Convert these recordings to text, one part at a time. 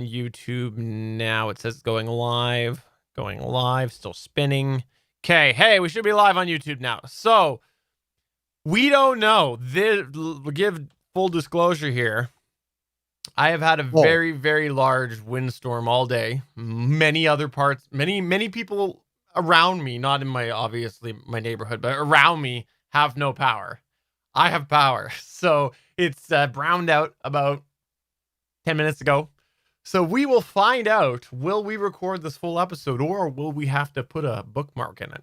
YouTube now. It says going live, still spinning. Okay, hey, we should be live on YouTube now. So we don't know. Give full disclosure here. I have had a very, very large windstorm all day. Many other parts, many people around me, not in obviously my neighborhood, but around me have no power. I have power. So it's browned out about 10 minutes ago. So we will find out, will we record this full episode or will we have to put a bookmark in it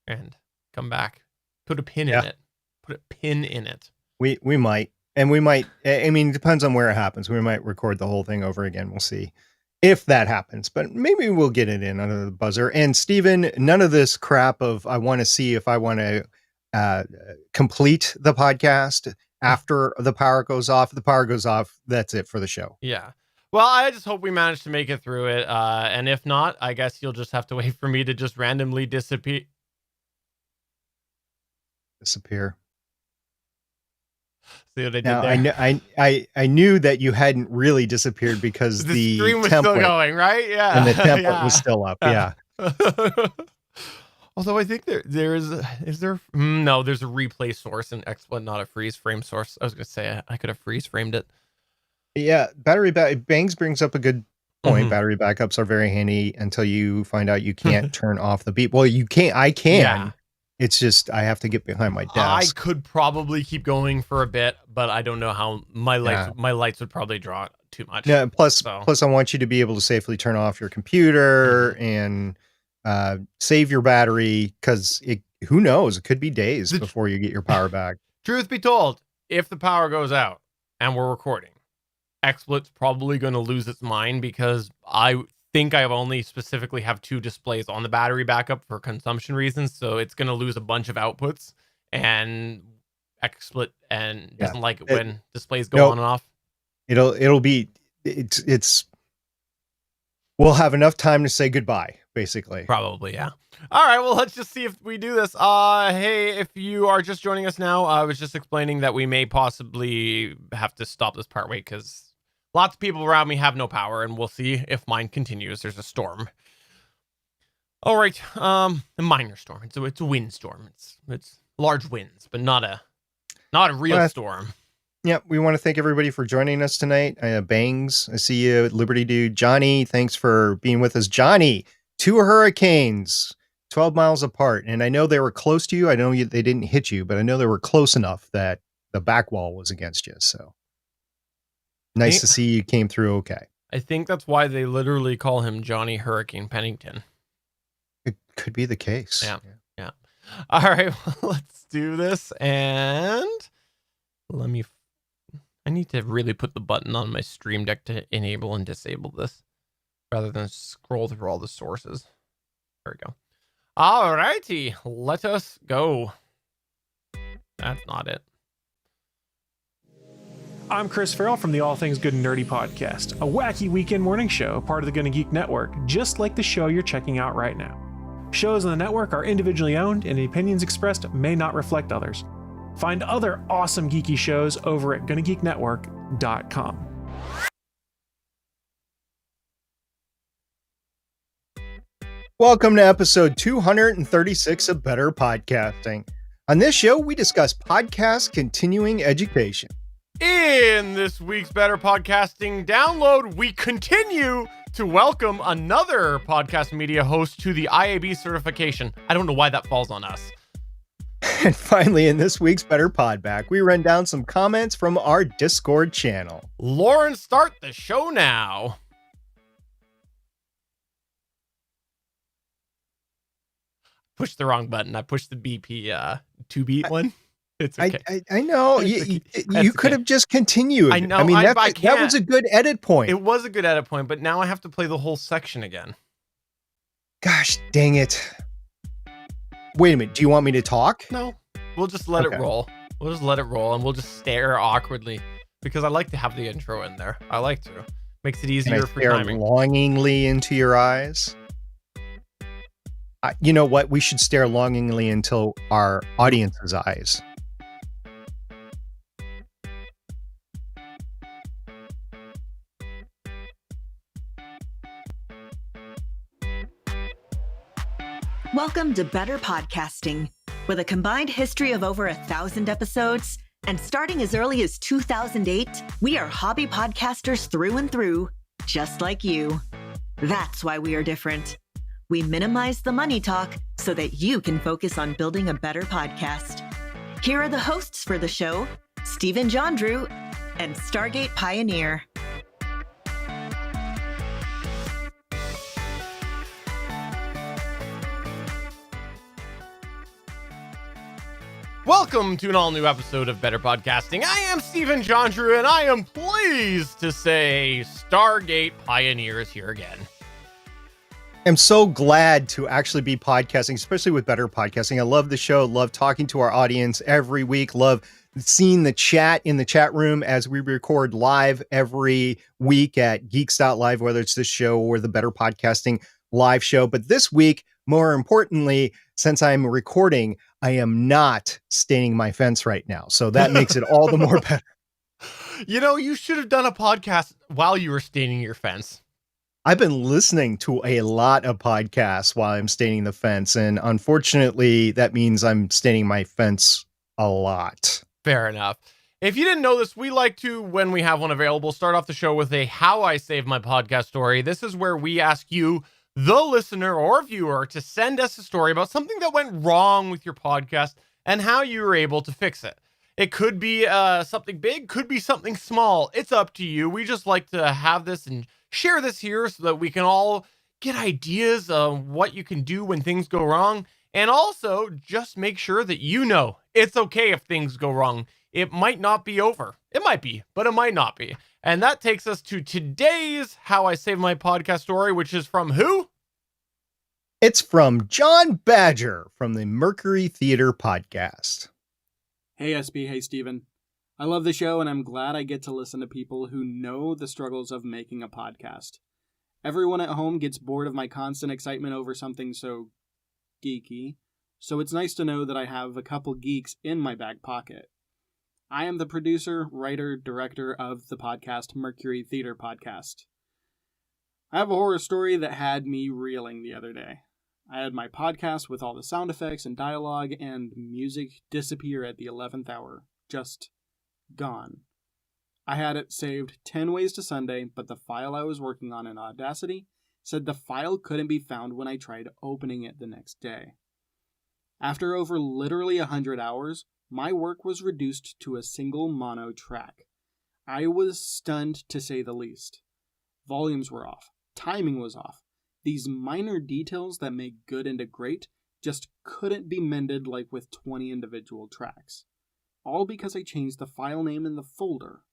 and come back, put a pin in it. We might. And we might, I mean, it depends on where it happens. We might record the whole thing over again. We'll see if that happens, but maybe we'll get it in under the buzzer. And Steven, none of this crap of I want to see if I want to complete the podcast after the power goes off. If the power goes off, that's it for the show. Yeah. Well, I just hope we manage to make it through it. And if not, I guess you'll just have to wait for me to just randomly disappear. See what I did there? I knew that you hadn't really disappeared because the stream was still going, right? Yeah. And the template was still up. Yeah. Although I think there's a replay source in XSplit, not a freeze frame source. I was going to say I could have freeze framed it. Yeah. Bangs brings up a good point. Mm-hmm. Battery backups are very handy until you find out you can't turn off the beep. Well, you can't. I can. Yeah. It's just I have to get behind my desk. I could probably keep going for a bit, but I don't know how my lights would probably draw too much. Yeah. Plus, I want you to be able to safely turn off your computer and save your battery because who knows? It could be days before you get your power back. Truth be told, if the power goes out and we're recording, XSplit's probably going to lose its mind because I think I only specifically have 2 displays on the battery backup for consumption reasons, so it's going to lose a bunch of outputs, and XSplit doesn't like it when displays go on and off. It's we'll have enough time to say goodbye, basically. Probably, yeah. All right, well, let's just see if we do this. Hey, if you are just joining us now, I was just explaining that we may possibly have to stop this partway because lots of people around me have no power, and we'll see if mine continues. There's a storm. All right, a minor storm. It's a windstorm. It's large winds, but not a real storm. Yeah, we want to thank everybody for joining us tonight. Bangs, I see you, Liberty Dude, Johnny. Thanks for being with us, Johnny. 2 hurricanes, 12 miles apart, and I know they were close to you. I know they didn't hit you, but I know they were close enough that the back wall was against you. So. Nice to see you came through okay. I think that's why they literally call him Johnny Hurricane Pennington. It could be the case. Yeah. All right, well, let's do this. And I need to really put the button on my Stream Deck to enable and disable this rather than scroll through all the sources. There we go. All righty, let us go. That's not it. I'm Chris Farrell from the All Things Good and Nerdy podcast, a wacky weekend morning show, part of the Gonna Geek Network, just like the show you're checking out right now. Shows on the network are individually owned, and the opinions expressed may not reflect others. Find other awesome geeky shows over at GonnaGeekNetwork.com. Welcome to episode 236 of Better Podcasting. On this show, we discuss podcast continuing education. In this week's Better Podcasting download, we continue to welcome another podcast media host to the IAB certification. I don't know why that falls on us. And finally, in this week's Better Podback, we run down some comments from our Discord channel. Lauren, start the show now. Pushed the wrong button. I pushed the BP 2-beat one. It's okay. I know. You could have just continued. I know. I mean, that was a good edit point. It was a good edit point, but now I have to play the whole section again. Gosh, dang it. Wait a minute. Do you want me to talk? No. We'll just let it roll. We'll just let it roll, and we'll just stare awkwardly because I like to have the intro in there. I like to. Makes it easier for timing. Longingly into your eyes. You know what? We should stare longingly into our audience's eyes. Welcome to Better Podcasting. With a combined history of over 1,000 episodes and starting as early as 2008, we are hobby podcasters through and through, just like you. That's why we are different. We minimize the money talk so that you can focus on building a better podcast. Here are the hosts for the show, Stephen John Drew and Stargate Pioneer. Welcome to an all-new episode of Better Podcasting. I am Stephen John Drew, and I am pleased to say Stargate Pioneer is here again. I'm so glad to actually be podcasting, especially with Better Podcasting. I love the show, love talking to our audience every week, love seeing the chat in the chat room as we record live every week at Geeks.live, whether it's this show or the Better Podcasting live show. But this week, more importantly, since I'm recording, I am not staining my fence right now. So that makes it all the more better. You know, you should have done a podcast while you were staining your fence. I've been listening to a lot of podcasts while I'm staining the fence. And unfortunately, that means I'm staining my fence a lot. Fair enough. If you didn't know this, we like to, when we have one available, start off the show with a How I Saved My Podcast story. This is where we ask you, the listener or viewer, to send us a story about something that went wrong with your podcast and how you were able to fix it. It could be something big, could be something small. It's up to you. We just like to have this and share this here so that we can all get ideas of what you can do when things go wrong. And also just make sure that you know it's okay if things go wrong. It might not be over. It might be, but it might not be. And that takes us to today's How I Saved My Podcast story, which is from who? It's from John Badger from the Mercury Theater podcast. Hey SB, hey Steven. I love the show and I'm glad I get to listen to people who know the struggles of making a podcast. Everyone at home gets bored of my constant excitement over something so geeky, so it's nice to know that I have a couple geeks in my back pocket. I am the producer, writer, director of the podcast Mercury Theater Podcast. I have a horror story that had me reeling the other day. I had my podcast with all the sound effects and dialogue and music disappear at the 11th hour. Just gone. I had it saved 10 ways to Sunday, but the file I was working on in Audacity said the file couldn't be found when I tried opening it the next day. After over literally 100 hours, my work was reduced to a single mono track. I was stunned to say the least. Volumes were off. Timing was off. These minor details that make good into great just couldn't be mended like with 20 individual tracks. All because I changed the file name in the folder.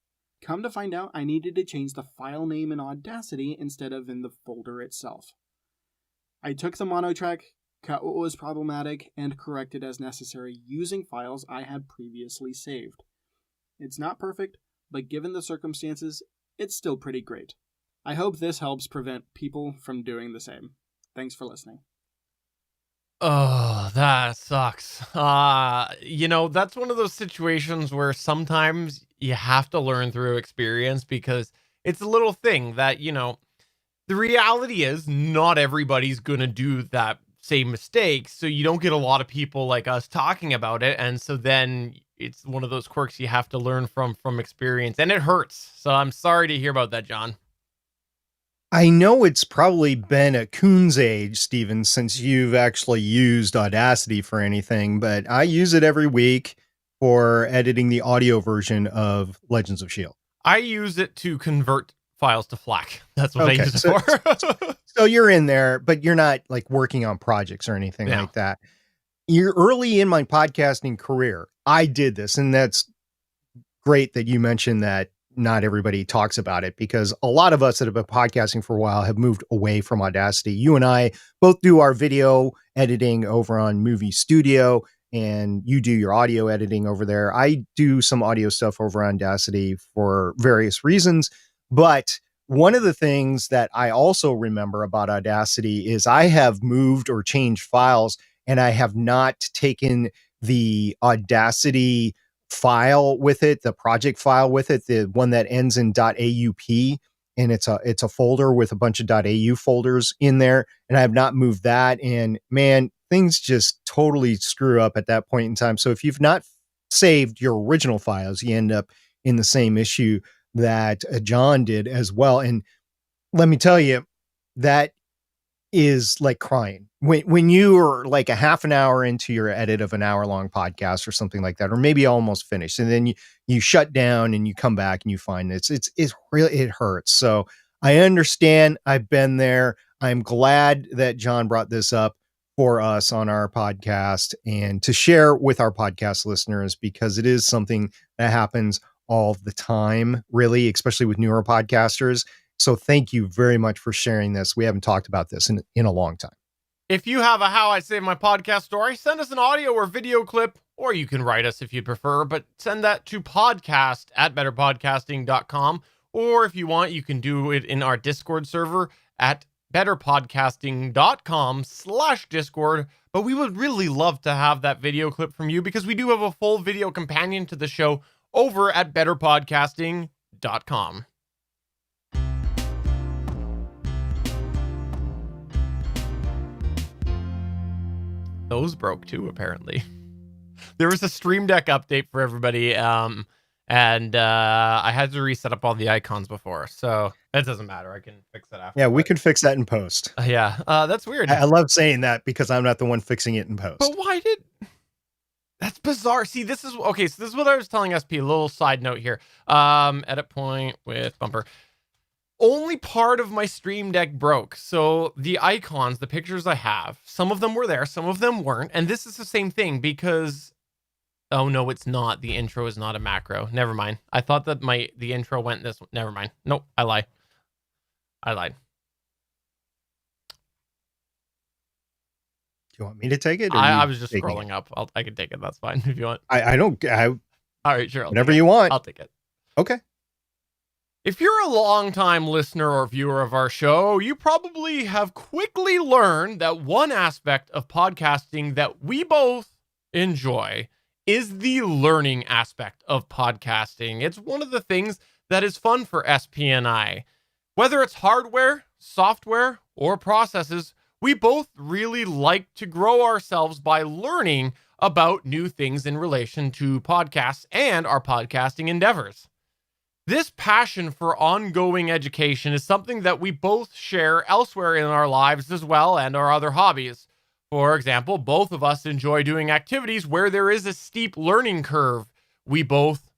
Come to find out, I needed to change the file name in Audacity instead of in the folder itself. I took the mono track, cut what was problematic, and corrected as necessary using files I had previously saved. It's not perfect, but given the circumstances, it's still pretty great. I hope this helps prevent people from doing the same. Thanks for listening. Oh, that sucks. That's one of those situations where sometimes you have to learn through experience because it's a little thing that, the reality is not everybody's going to do that same mistake. So you don't get a lot of people like us talking about it. And so then it's one of those quirks you have to learn from experience, and it hurts. So I'm sorry to hear about that, John. I know it's probably been a coon's age, Steven, since you've actually used Audacity for anything, but I use it every week for editing the audio version of Legends of S.H.I.E.L.D. I use it to convert files to FLAC. That's what I use it for. So you're in there, but you're not like working on projects or anything like that. You're early in my podcasting career. I did this, and that's great that you mentioned that not everybody talks about it, because a lot of us that have been podcasting for a while have moved away from Audacity. You and I both do our video editing over on Movie Studio, and you do your audio editing over there. I do some audio stuff over on Audacity for various reasons. But one of the things that I also remember about Audacity is I have moved or changed files, and I have not taken the Audacity file with it, the project file with it, the one that ends in .aup, and it's a folder with a bunch of .au folders in there, and I have not moved that. And man, things just totally screw up at that point in time. So if you've not saved your original files, you end up in the same issue that John did as well. And let me tell you, that is like crying when you are like a half an hour into your edit of an hour-long podcast or something like that, or maybe almost finished, and then you shut down and you come back and you find it's really, it hurts. So I understand. I've been there. I'm glad that John brought this up for us on our podcast and to share with our podcast listeners, because it is something that happens all the time, really, especially with newer podcasters. So thank you very much for sharing this. We haven't talked about this in a long time. If you have a How I Saved My Podcast story, send us an audio or video clip, or you can write us if you prefer, but send that to podcast@betterpodcasting.com. Or if you want, you can do it in our Discord server at betterpodcasting.com/Discord. But we would really love to have that video clip from you, because we do have a full video companion to the show over at betterpodcasting.com. Those broke too, apparently. There was a Stream Deck update for everybody, and I had to reset up all the icons before, so that doesn't matter. I can fix that after. Yeah, we can fix that in post. That's weird. I love saying that because I'm not the one fixing it in post. But why did... That's bizarre. See, this is... Okay, so this is what I was telling SP. A little side note here. Edit point with bumper. Only part of my Stream Deck broke. So the icons, the pictures I have, some of them were there, some of them weren't. And this is the same thing because... Oh, no, it's not. The intro is not a macro. Never mind. I thought that the intro went this... Never mind. Nope, I lied. Do you want me to take it? I was just scrolling up. I can take it. That's fine if you want. I don't... All right, sure. Whatever you want. I'll take it. Okay. If you're a long-time listener or viewer of our show, you probably have quickly learned that one aspect of podcasting that we both enjoy is the learning aspect of podcasting. It's one of the things that is fun for SP and I. Whether it's hardware, software, or processes, we both really like to grow ourselves by learning about new things in relation to podcasts and our podcasting endeavors. This passion for ongoing education is something that we both share elsewhere in our lives as well, and our other hobbies. For example, both of us enjoy doing activities where there is a steep learning curve. We both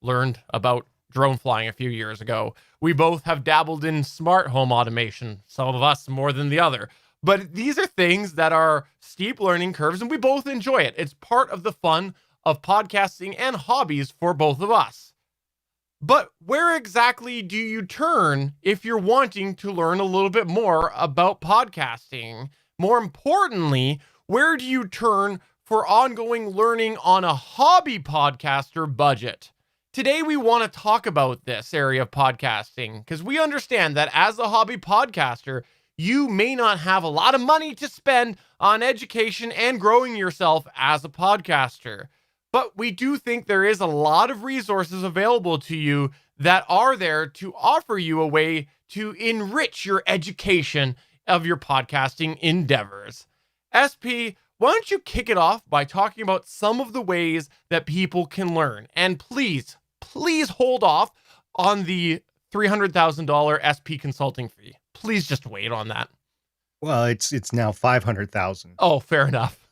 learned about drone flying a few years ago. We both have dabbled in smart home automation, some of us more than the other. But these are things that are steep learning curves, and we both enjoy it. It's part of the fun of podcasting and hobbies for both of us. But where exactly do you turn if you're wanting to learn a little bit more about podcasting? More importantly, where do you turn for ongoing learning on a hobby podcaster budget? Today, we want to talk about this area of podcasting because we understand that as a hobby podcaster, you may not have a lot of money to spend on education and growing yourself as a podcaster. But we do think there is a lot of resources available to you that are there to offer you a way to enrich your education of your podcasting endeavors. SP, why don't you kick it off by talking about some of the ways that people can learn? And please hold off on the $300,000 SP consulting fee. Please just wait on that. Well, it's now 500,000. Oh, fair enough.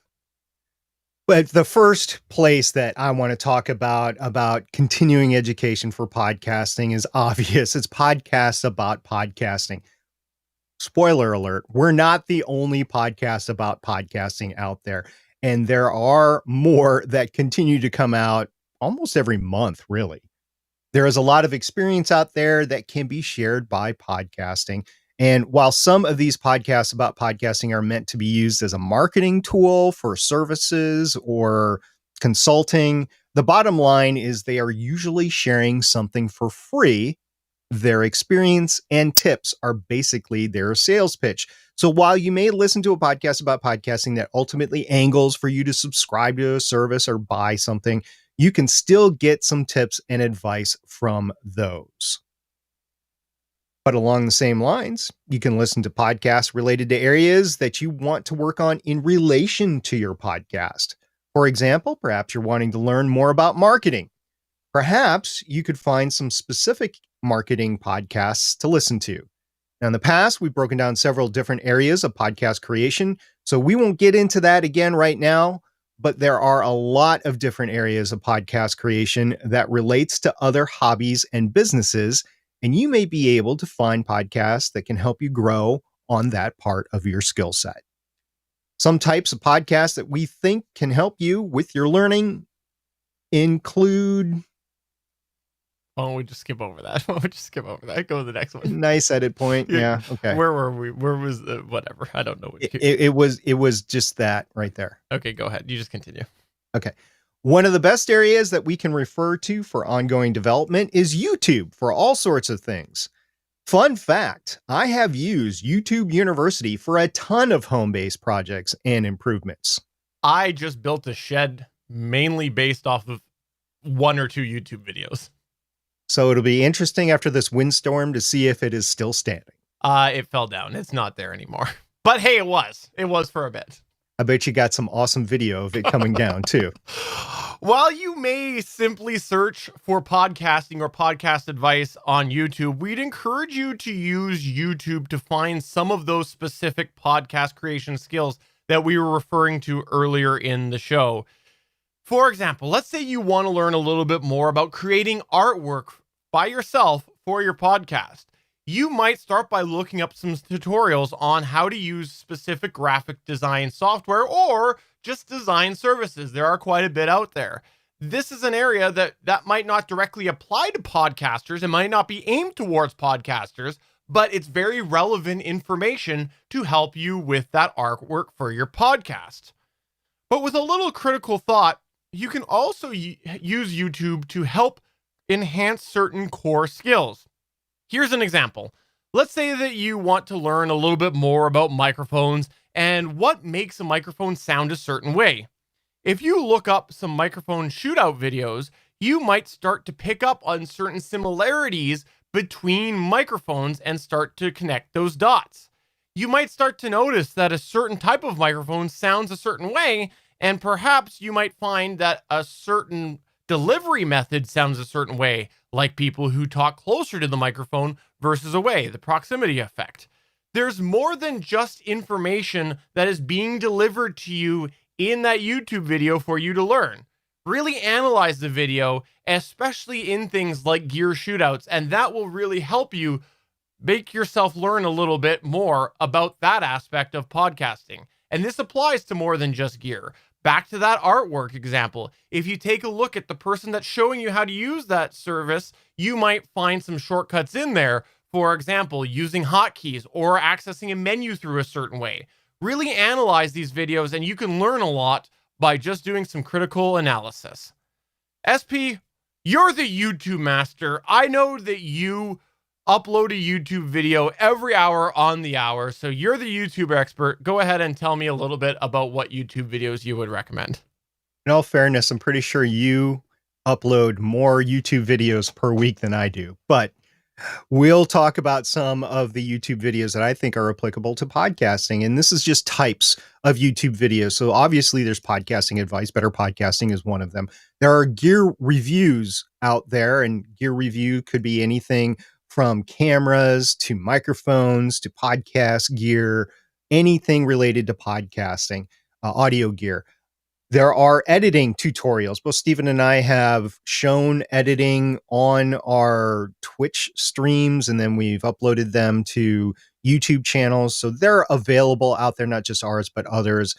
But the first place that I want to talk about continuing education for podcasting is obvious. It's podcasts about podcasting. Spoiler alert, we're not the only podcast about podcasting out there. And there are more that continue to come out almost every month, really. There is a lot of experience out there that can be shared by podcasting. And while some of these podcasts about podcasting are meant to be used as a marketing tool for services or consulting, the bottom line is they are usually sharing something for free. Their experience and tips are basically their sales pitch. So while you may listen to a podcast about podcasting that ultimately angles for you to subscribe to a service or buy something, you can still get some tips and advice from those. But along the same lines, you can listen to podcasts related to areas that you want to work on in relation to your podcast. For example, perhaps you're wanting to learn more about marketing. Perhaps you could find some specific marketing podcasts to listen to. Now, in the past, we've broken down several different areas of podcast creation, so we won't get into that again right now, but there are a lot of different areas of podcast creation that relates to other hobbies and businesses, and you may be able to find podcasts that can help you grow on that part of your skill set. Some types of podcasts that we think can help you with your learning include... Why don't we just skip over that? Why don't we just skip over that? Go to the next one. Nice edit point. Yeah. Okay. Where were we? Where was the whatever? I don't know. It was just that right there. Okay, go ahead. You just continue. Okay. One of the best areas that we can refer to for ongoing development is YouTube for all sorts of things. Fun fact, I have used YouTube University for a ton of home-based projects and improvements. I just built a shed mainly based off of 1 or 2 YouTube videos. So it'll be interesting after this windstorm to see if it is still standing. It fell down. It's not there anymore. But hey, it was. It was for a bit. I bet you got some awesome video of it coming down too. While you may simply search for podcasting or podcast advice on YouTube, we'd encourage you to use YouTube to find some of those specific podcast creation skills that we were referring to earlier in the show. For example, let's say you want to learn a little bit more about creating artwork by yourself for your podcast. You might start by looking up some tutorials on how to use specific graphic design software or just design services. There are quite a bit out there. This is an area that might not directly apply to podcasters. It might not be aimed towards podcasters, but it's very relevant information to help you with that artwork for your podcast. But with a little critical thought, you can also use YouTube to help enhance certain core skills. Here's an example. Let's say that you want to learn a little bit more about microphones and what makes a microphone sound a certain way. If you look up some microphone shootout videos, you might start to pick up on certain similarities between microphones and start to connect those dots. You might start to notice that a certain type of microphone sounds a certain way, and perhaps you might find that a certain delivery method sounds a certain way, like people who talk closer to the microphone versus away, the proximity effect. There's more than just information that is being delivered to you in that YouTube video for you to learn. Really analyze the video, especially in things like gear shootouts, and that will really help you make yourself learn a little bit more about that aspect of podcasting. And this applies to more than just gear. Back to that artwork example. If you take a look at the person that's showing you how to use that service, you might find some shortcuts in there. For example, using hotkeys or accessing a menu through a certain way. Really analyze these videos and you can learn a lot by just doing some critical analysis. SP, you're the YouTube master. I know that you upload a YouTube video every hour on the hour, so you're the YouTube expert. Go ahead and tell me a little bit about what YouTube videos you would recommend. In all fairness, I'm pretty sure you upload more YouTube videos per week than I do, but we'll talk about some of the YouTube videos that I think are applicable to podcasting. And this is just types of YouTube videos. So obviously there's podcasting advice. Better Podcasting is one of them. There are gear reviews out there, and gear review could be anything from cameras to microphones to podcast gear, anything related to podcasting, audio gear. There are editing tutorials. Both Stephen and I have shown editing on our Twitch streams, and then we've uploaded them to YouTube channels. So they're available out there, not just ours, but others.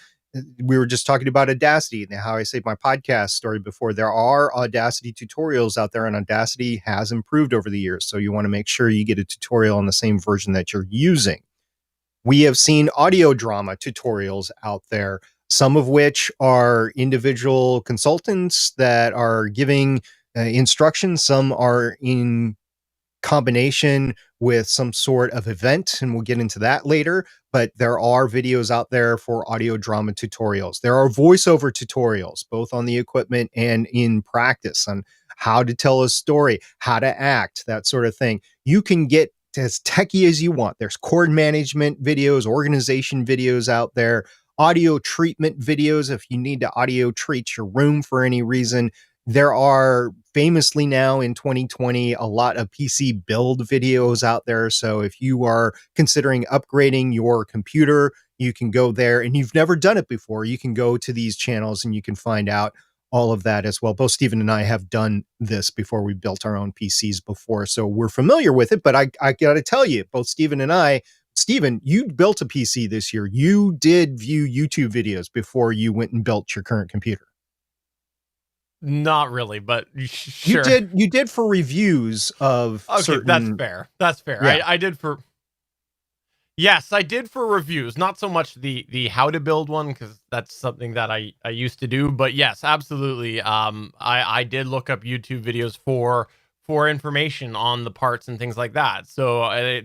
We were just talking about Audacity and how I saved my podcast story before. There are Audacity tutorials out there, and Audacity has improved over the years. So you want to make sure you get a tutorial on the same version that you're using. We have seen audio drama tutorials out there, some of which are individual consultants that are giving instructions. Some are in combination with some sort of event, and we'll get into that later. But there are videos out there for audio drama tutorials. There are voiceover tutorials, both on the equipment and in practice, on how to tell a story, how to act, that sort of thing. You can get as techie as you want. There's cord management videos, organization videos out there, audio treatment videos if you need to audio treat your room for any reason. There are famously now in 2020 a lot of PC build videos out there. So if you are considering upgrading your computer, you can go there, and you've never done it before, you can go to these channels and you can find out all of that as well. Both Stephen and I have done this before. We built our own PCs before, so we're familiar with it. But I got to tell you, both Stephen and I, Stephen, you built a PC this year. You did view YouTube videos before you went and built your current computer. Not really, but sure. You did for reviews of certain... That's fair. Yeah. I did for... Yes, I did for reviews. Not so much the how to build one, because that's something that I used to do. But yes, absolutely. I did look up YouTube videos for information on the parts and things like that. So,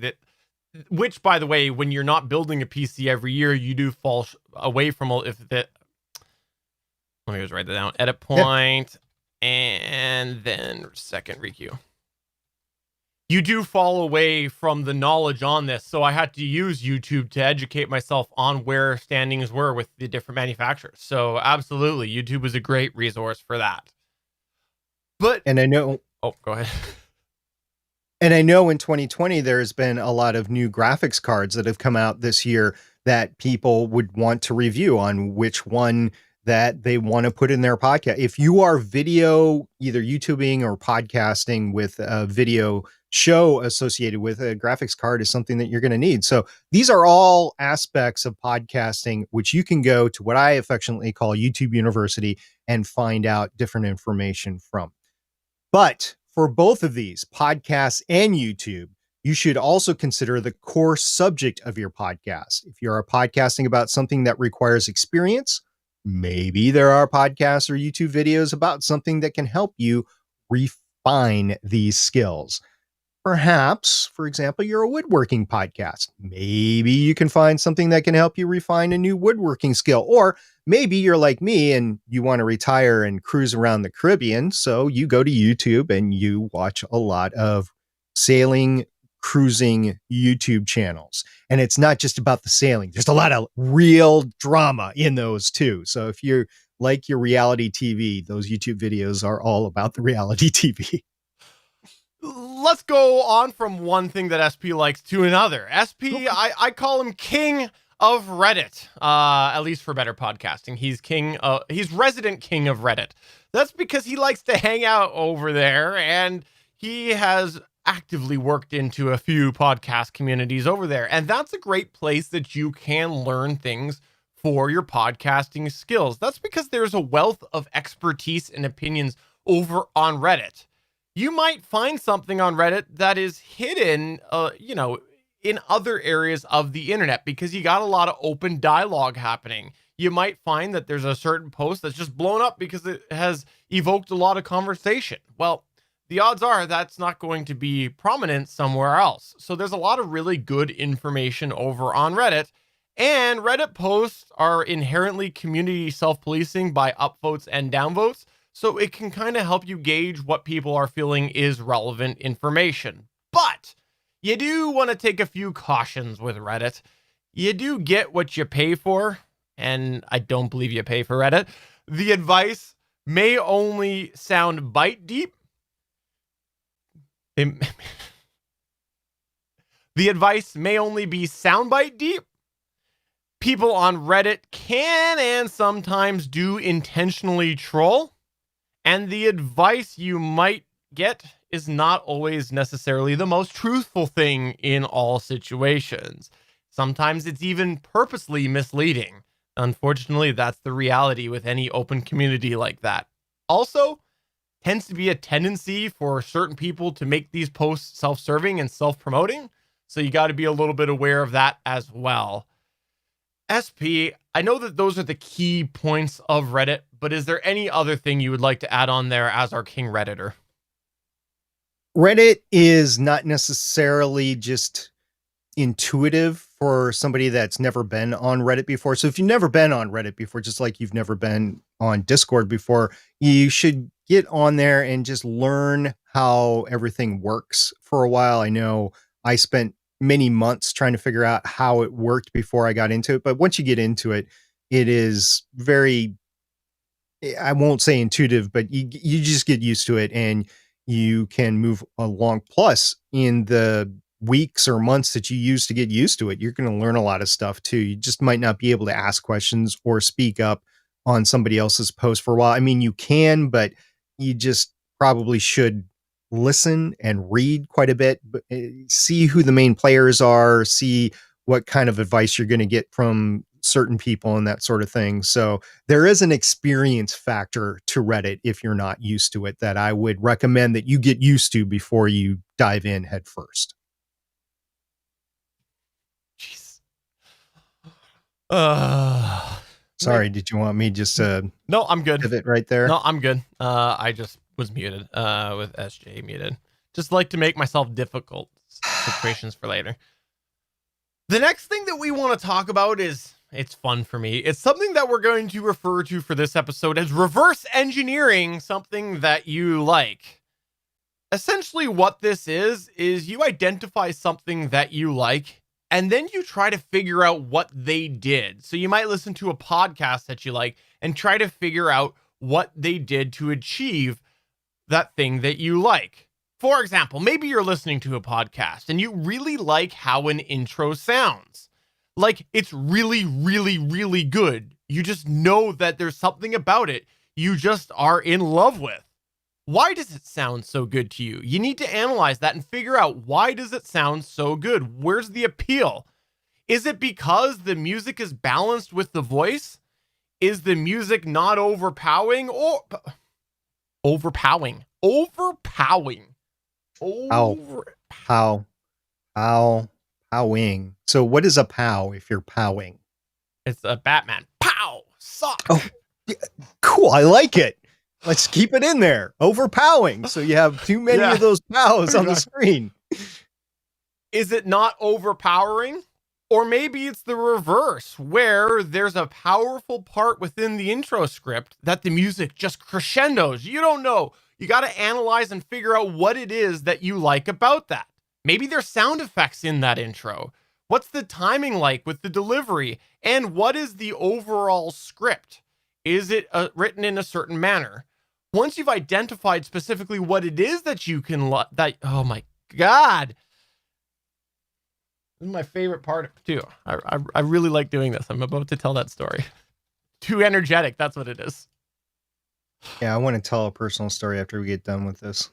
which, by the way, when you're not building a PC every year, you do fall away from let me just write that down. Edit point, and then second requeue. You do fall away from the knowledge on this, so I had to use YouTube to educate myself on where standings were with the different manufacturers. So absolutely, YouTube is a great resource for that. And I know... Oh, go ahead. And I know in 2020, there's been a lot of new graphics cards that have come out this year that people would want to review on which one that they want to put in their podcast. If you are video, either YouTubing or podcasting with a video show associated with, a graphics card is something that you're going to need. So these are all aspects of podcasting, which you can go to what I affectionately call YouTube University and find out different information from. But for both of these, podcasts and YouTube, you should also consider the core subject of your podcast. If you're podcasting about something that requires experience, maybe there are podcasts or YouTube videos about something that can help you refine these skills. Perhaps, for example, you're a woodworking podcast. Maybe you can find something that can help you refine a new woodworking skill. Or maybe you're like me and you want to retire and cruise around the Caribbean. So you go to YouTube and you watch a lot of sailing, cruising YouTube channels. And it's not just about the sailing. There's a lot of real drama in those too. So if you're like your reality TV, those YouTube videos are all about the reality TV. Let's go on from one thing that SP likes to another. SP, I call him king of Reddit, at least for better podcasting. He's resident king of Reddit. That's because he likes to hang out over there, and he has actively worked into a few podcast communities over there. And that's a great place that you can learn things for your podcasting skills. That's because there's a wealth of expertise and opinions over on Reddit. You might find something on Reddit that is hidden, in other areas of the internet, because you got a lot of open dialogue happening. You might find that there's a certain post that's just blown up because it has evoked a lot of conversation. Well, the odds are that's not going to be prominent somewhere else. So there's a lot of really good information over on Reddit, and Reddit posts are inherently community self-policing by upvotes and downvotes. So it can kind of help you gauge what people are feeling is relevant information. But you do want to take a few cautions with Reddit. You do get what you pay for, and I don't believe you pay for Reddit. The advice may only sound bite deep. The advice may only be soundbite deep. People on Reddit can and sometimes do intentionally troll. And the advice you might get is not always necessarily the most truthful thing in all situations. Sometimes it's even purposely misleading. Unfortunately, that's the reality with any open community like that. Also, tends to be a tendency for certain people to make these posts self-serving and self-promoting. So you got to be a little bit aware of that as well. SP, I know that those are the key points of Reddit, but is there any other thing you would like to add on there as our king Redditor? Reddit is not necessarily just intuitive for somebody that's never been on Reddit before. So if you've never been on Reddit before, just like you've never been on Discord before, you should get on there and just learn how everything works for a while. I know I spent many months trying to figure out how it worked before I got into it. But once you get into it, it is very, I won't say intuitive, but you just get used to it and you can move along. Plus, in the weeks or months that you use to get used to it, you're going to learn a lot of stuff too. You just might not be able to ask questions or speak up on somebody else's post for a while. I mean, you can, but you just probably should listen and read quite a bit, but see who the main players are, see what kind of advice you're going to get from certain people and that sort of thing. So there is an experience factor to Reddit if you're not used to it that I would recommend that you get used to before you dive in head first. Jeez. Sorry, did you want me just No, I'm good. pivot right there? No, I'm good. I just was muted with SJ muted. Just like to make myself difficult situations for later. The next thing that we want to talk about is, it's fun for me. It's something that we're going to refer to for this episode as reverse engineering something that you like. Essentially what this is you identify something that you like and then you try to figure out what they did. So you might listen to a podcast that you like and try to figure out what they did to achieve that thing that you like. For example, maybe you're listening to a podcast and you really like how an intro sounds. Like, it's really, really, really good. You just know that there's something about it you just are in love with. Why does it sound so good to you? You need to analyze that and figure out, why does it sound so good? Where's the appeal? Is it because the music is balanced with the voice? Is the music not overpowering or overpowering? Powing. So what is a pow if you're powing? It's a Batman. Pow! Suck! Oh, yeah, cool. I like it. Let's keep it in there. Overpowing. So you have too many of those pows on the screen. Is it not overpowering? Or maybe it's the reverse, where there's a powerful part within the intro script that the music just crescendos. You don't know. You got to analyze and figure out what it is that you like about that. Maybe there's sound effects in that intro. What's the timing like with the delivery? And what is the overall script? Is it written in a certain manner? Once you've identified specifically what it is that you can oh my God. This is my favorite part too. I really like doing this. I'm about to tell that story. Too energetic. That's what it is. Yeah, I want to tell a personal story after we get done with this.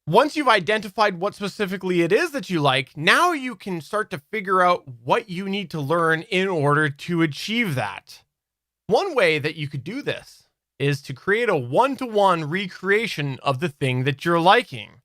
Once you've identified what specifically it is that you like, now you can start to figure out what you need to learn in order to achieve that. One way that you could do this is to create a one-to-one recreation of the thing that you're liking.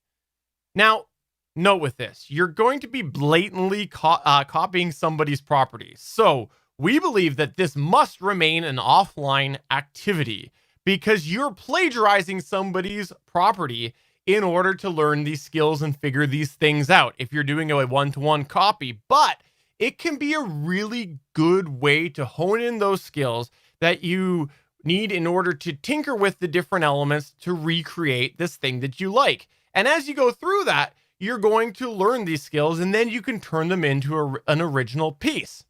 Now, note with this, you're going to be blatantly copying somebody's property. So we believe that this must remain an offline activity because you're plagiarizing somebody's property in order to learn these skills and figure these things out if you're doing a one-to-one copy. But it can be a really good way to hone in those skills that you need in order to tinker with the different elements to recreate this thing that you like. And as you go through that, you're going to learn these skills and then you can turn them into an original piece.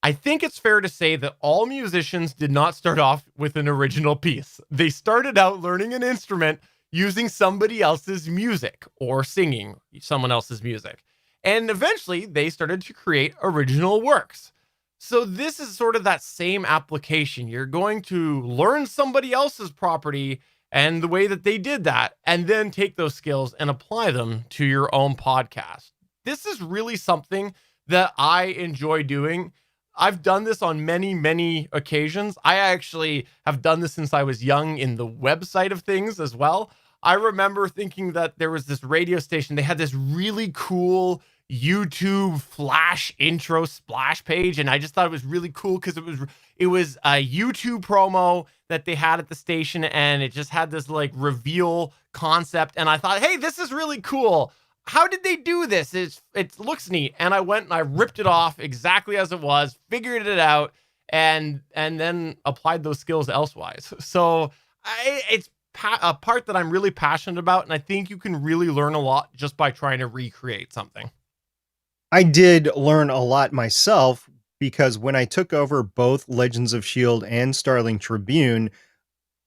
I think it's fair to say that all musicians did not start off with an original piece. They started out learning an instrument using somebody else's music or singing someone else's music. And eventually they started to create original works. So this is sort of that same application. You're going to learn somebody else's property and the way that they did that, and then take those skills and apply them to your own podcast. This is really something that I enjoy doing. I've done this on many, many occasions. I actually have done this since I was young in the website of things as well. I remember thinking that there was this radio station. They had this really cool YouTube flash intro splash page, and I just thought it was really cool because it was a YouTube promo that they had at the station, and it just had this like reveal concept, and I thought, hey, this is really cool. How did they do this? It looks neat. And I went and I ripped it off exactly as it was, figured it out, and then applied those skills elsewise. So a part that I'm really passionate about, and I think you can really learn a lot just by trying to recreate something. I did learn a lot myself because when I took over both Legends of S.H.I.E.L.D. and Starling Tribune,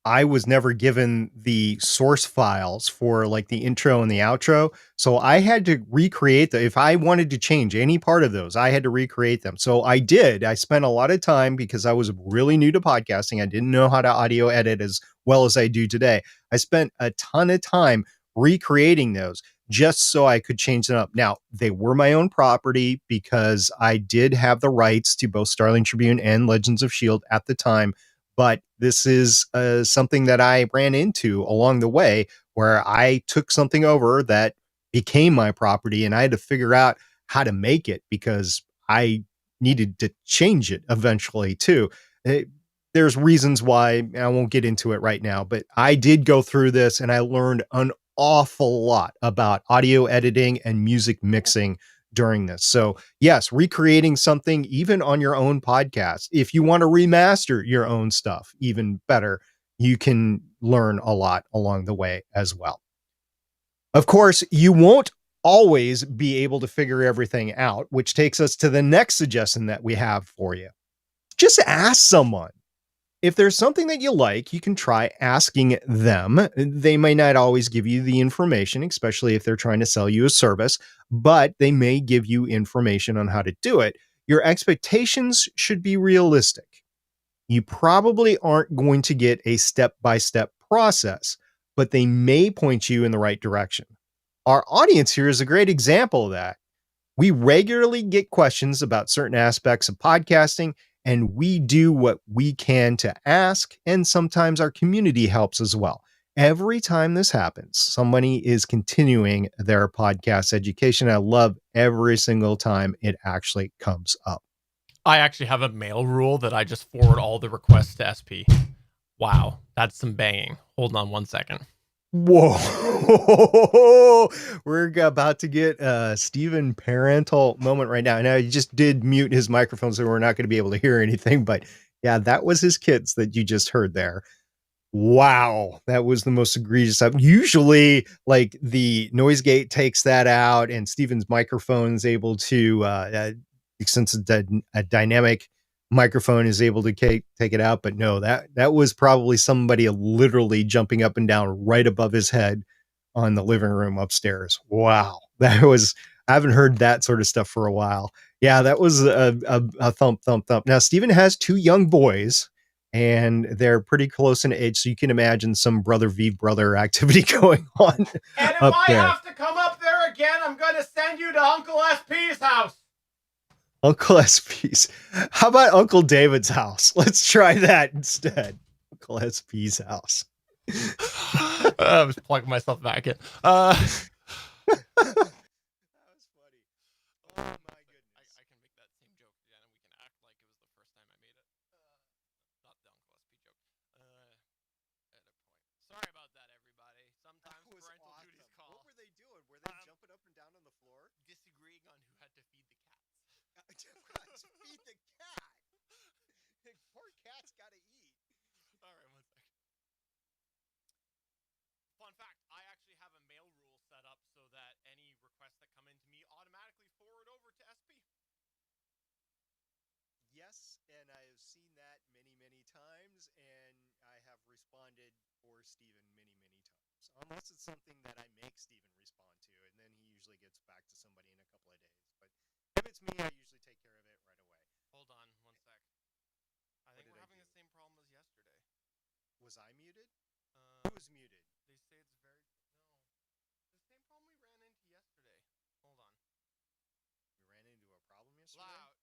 I was never given the source files for like the intro and the outro. So I had to recreate them. If I wanted to change any part of those, I had to recreate them. So I did. I spent a lot of time because I was really new to podcasting. I didn't know how to audio edit as well as I do today. I spent a ton of time recreating those just so I could change them up. Now, they were my own property because I did have the rights to both Starling Tribune and Legends of S.H.I.E.L.D. at the time. But this is something that I ran into along the way where I took something over that became my property and I had to figure out how to make it because I needed to change it eventually too. There's reasons why I won't get into it right now, but I did go through this and I learned an awful lot about audio editing and music mixing during this. So yes, recreating something even on your own podcast. If you want to remaster your own stuff, even better, you can learn a lot along the way as well. Of course, you won't always be able to figure everything out, which takes us to the next suggestion that we have for you. Just ask someone. If there's something that you like, you can try asking them. They may not always give you the information, especially if they're trying to sell you a service, but they may give you information on how to do it. Your expectations should be realistic. You probably aren't going to get a step-by-step process, but they may point you in the right direction. Our audience here is a great example of that. We regularly get questions about certain aspects of podcasting, and we do what we can to ask, and sometimes our community helps as well. Every time this happens, somebody is continuing their podcast education. I love every single time it actually comes up. I actually have a mail rule that I just forward all the requests to SP. Wow, that's some banging. Hold on one second. Whoa, we're about to get a Stephen parental moment right now. Now, he just did mute his microphone, so we're not going to be able to hear anything. But yeah, that was his kids that you just heard there. Wow, that was the most egregious stuff. Usually, like the noise gate takes that out, and Stephen's microphone is able to, since it's a dynamic microphone, is able to take it out. But no, that was probably somebody literally jumping up and down right above his head on the living room upstairs. Wow, I haven't heard that sort of stuff for a while. Yeah, that was a thump. Now, Stephen has 2 young boys, and they're pretty close in age, so you can imagine some brother v brother activity going on. And if up I there. have to come up there again, I'm going to send you to Uncle SP's house. Uncle SP's. How about Uncle David's house? Let's try that instead. Uncle SP's house. I was plugging myself back in. That was funny. Oh my goodness. I can make that same joke again, and we can act like it was the first time I made it. Not the Uncle SP joke. At a point. Sorry about that, everybody. Sometimes That was parental awesome. duties call. What were they doing? Were they jumping up and down on the floor? Disagreeing on who had to feed the cats. Feed the cat. Poor cat's got to eat. All right, one second. Fun fact, I actually have a mail rule set up so that any requests that come into me automatically forward over to SP. Yes, and I have seen that many, many times, and I have responded for Stephen many, many times. Unless it's something that I make Stephen respond to, and then he usually gets back to somebody in a couple of days. But if it's me, I usually take care of it right away. Hold on one sec. I think we're having the same problem as yesterday. Was I muted? Who Who's muted? They say it's very... No. The same problem we ran into yesterday. Hold on. We ran into a problem yesterday? Loud.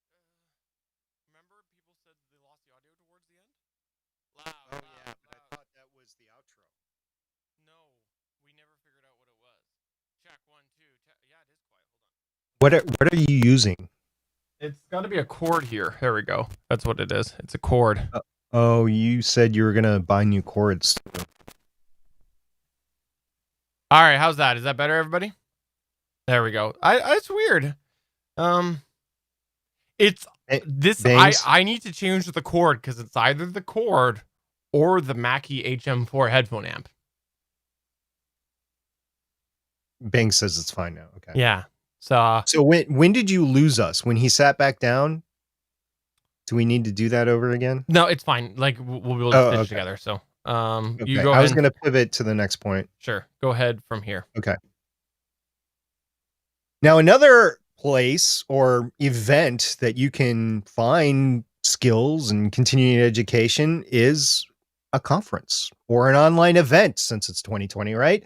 Remember people said they lost the audio towards the end? Loud. Oh, yeah, but I thought that was the outro. No. We never figured out what it was. Check 1, 2. Yeah, it is quiet. Hold on. What are you using? It's got to be a cord here. There we go. That's what it is. It's a cord. Oh, you said you were going to buy new cords. All right, how's that? Is that better, everybody? There we go. It's weird. It's this. Bangs? I need to change the cord because it's either the cord or the Mackie HM4 headphone amp. Bang says it's fine now. Okay. Yeah. So So when did you lose us? When he sat back down? Do we need to do that over again? no, it's fine. Like we'll be able to stitch together. So you Okay. go I ahead. was going to pivot to the next point. Sure. Go ahead from here. Okay. Now, another place or event that you can find skills and continuing education is a conference or an online event, since it's 2020, right?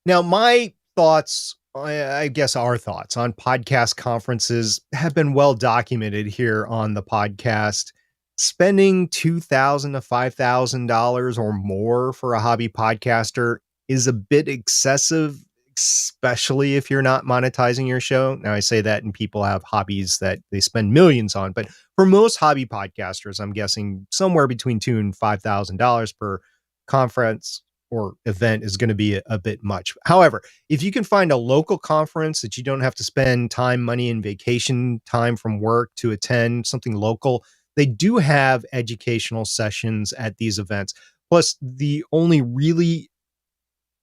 Now, my thoughts, I guess our thoughts on podcast conferences have been well documented here on the podcast. Spending $2,000 to $5,000 or more for a hobby podcaster is a bit excessive, especially if you're not monetizing your show. Now, I say that and people have hobbies that they spend millions on, but for most hobby podcasters, I'm guessing somewhere between $2,000 and $5,000 per conference or event is going to be a bit much. However, if you can find a local conference that you don't have to spend time, money, and vacation time from work to attend, something local, they do have educational sessions at these events. Plus, the only really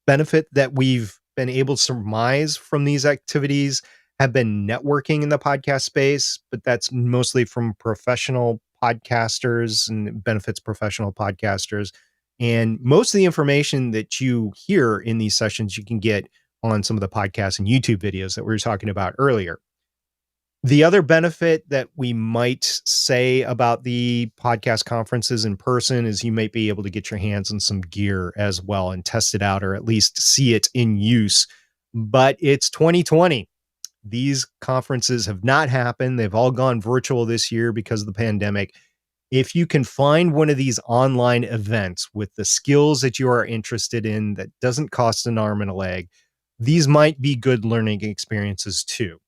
benefit that we've been able to surmise from these activities have been networking in the podcast space, but that's mostly from professional podcasters and benefits professional podcasters. And most of the information that you hear in these sessions, you can get on some of the podcasts and YouTube videos that we were talking about earlier. The other benefit that we might say about the podcast conferences in person is you might be able to get your hands on some gear as well and test it out, or at least see it in use. But it's 2020. These conferences have not happened. They've all gone virtual this year because of the pandemic. If you can find one of these online events with the skills that you are interested in that doesn't cost an arm and a leg, these might be good learning experiences too.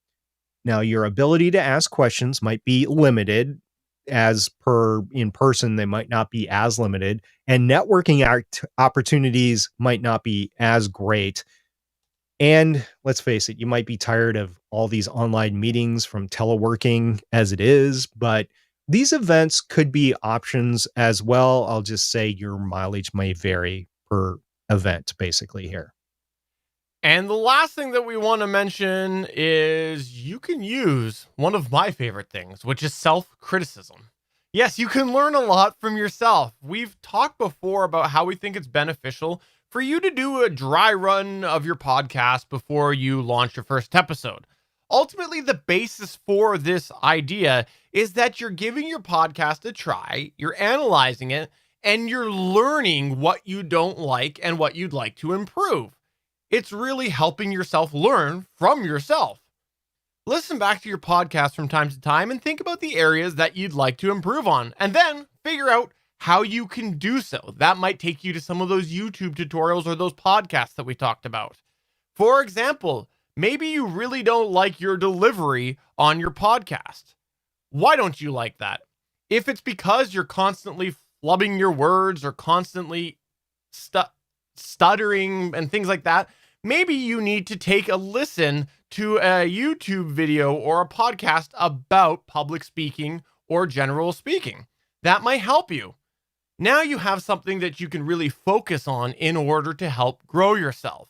Now, your ability to ask questions might be limited, as per in person, they might not be as limited, and networking opportunities might not be as great. And let's face it, you might be tired of all these online meetings from teleworking as it is, but these events could be options as well. I'll just say your mileage may vary per event, basically, here. And the last thing that we want to mention is you can use one of my favorite things, which is self-criticism. Yes, you can learn a lot from yourself. We've talked before about how we think it's beneficial for you to do a dry run of your podcast before you launch your first episode. Ultimately, the basis for this idea is that you're giving your podcast a try, you're analyzing it, and you're learning what you don't like and what you'd like to improve. It's really helping yourself learn from yourself. Listen back to your podcast from time to time and think about the areas that you'd like to improve on, and then figure out how you can do so. That might take you to some of those YouTube tutorials or those podcasts that we talked about. For example, maybe you really don't like your delivery on your podcast. Why don't you like that? If it's because you're constantly flubbing your words or constantly stuttering and things like that, maybe you need to take a listen to a YouTube video or a podcast about public speaking or general speaking. That might help you. Now you have something that you can really focus on in order to help grow yourself.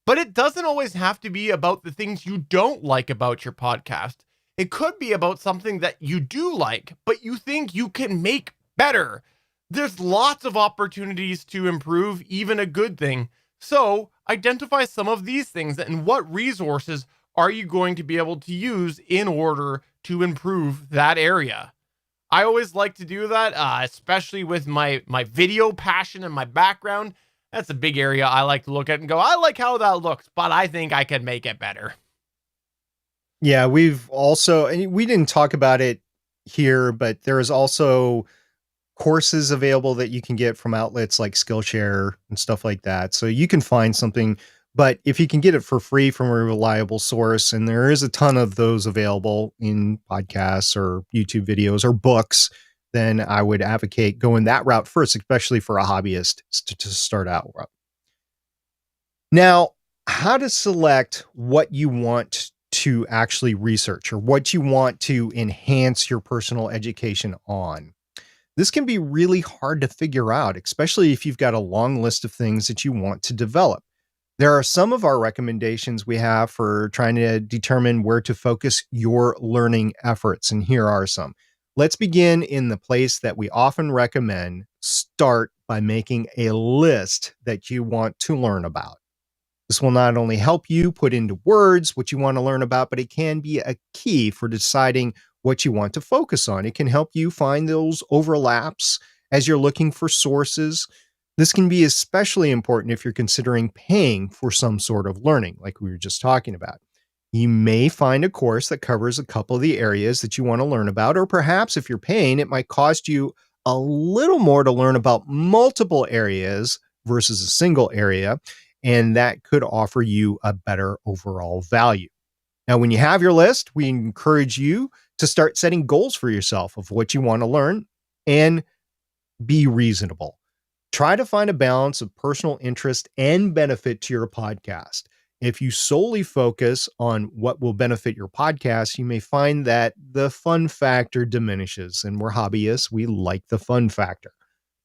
But it doesn't always have to be about the things you don't like about your podcast. It could be about something that you do like, but you think you can make better. There's lots of opportunities to improve even a good thing. So identify some of these things and what resources are you going to be able to use in order to improve that area. I always like to do that, especially with my video passion and my background. That's a big area I like to look at and go, I like how that looks, but I think I can make it better. Yeah, we've also, and we didn't talk about it here, but there is also courses available that you can get from outlets like Skillshare and stuff like that. So you can find something, but if you can get it for free from a reliable source, and there is a ton of those available in podcasts or YouTube videos or books, then I would advocate going that route first, especially for a hobbyist to start out. Now, how to select what you want to actually research or what you want to enhance your personal education on. This can be really hard to figure out, especially if you've got a long list of things that you want to develop. There are some of our recommendations we have for trying to determine where to focus your learning efforts. And here are some. Let's begin in the place that we often recommend. Start by making a list that you want to learn about. This will not only help you put into words what you want to learn about, but it can be a key for deciding what you want to focus on. It can help you find those overlaps as you're looking for sources. This can be especially important if you're considering paying for some sort of learning, like we were just talking about. You may find a course that covers a couple of the areas that you want to learn about, or perhaps if you're paying, it might cost you a little more to learn about multiple areas versus a single area, and that could offer you a better overall value. Now, when you have your list, we encourage you to start setting goals for yourself of what you want to learn and be reasonable. Try to find a balance of personal interest and benefit to your podcast. If you solely focus on what will benefit your podcast, you may find that the fun factor diminishes. And we're hobbyists, we like the fun factor.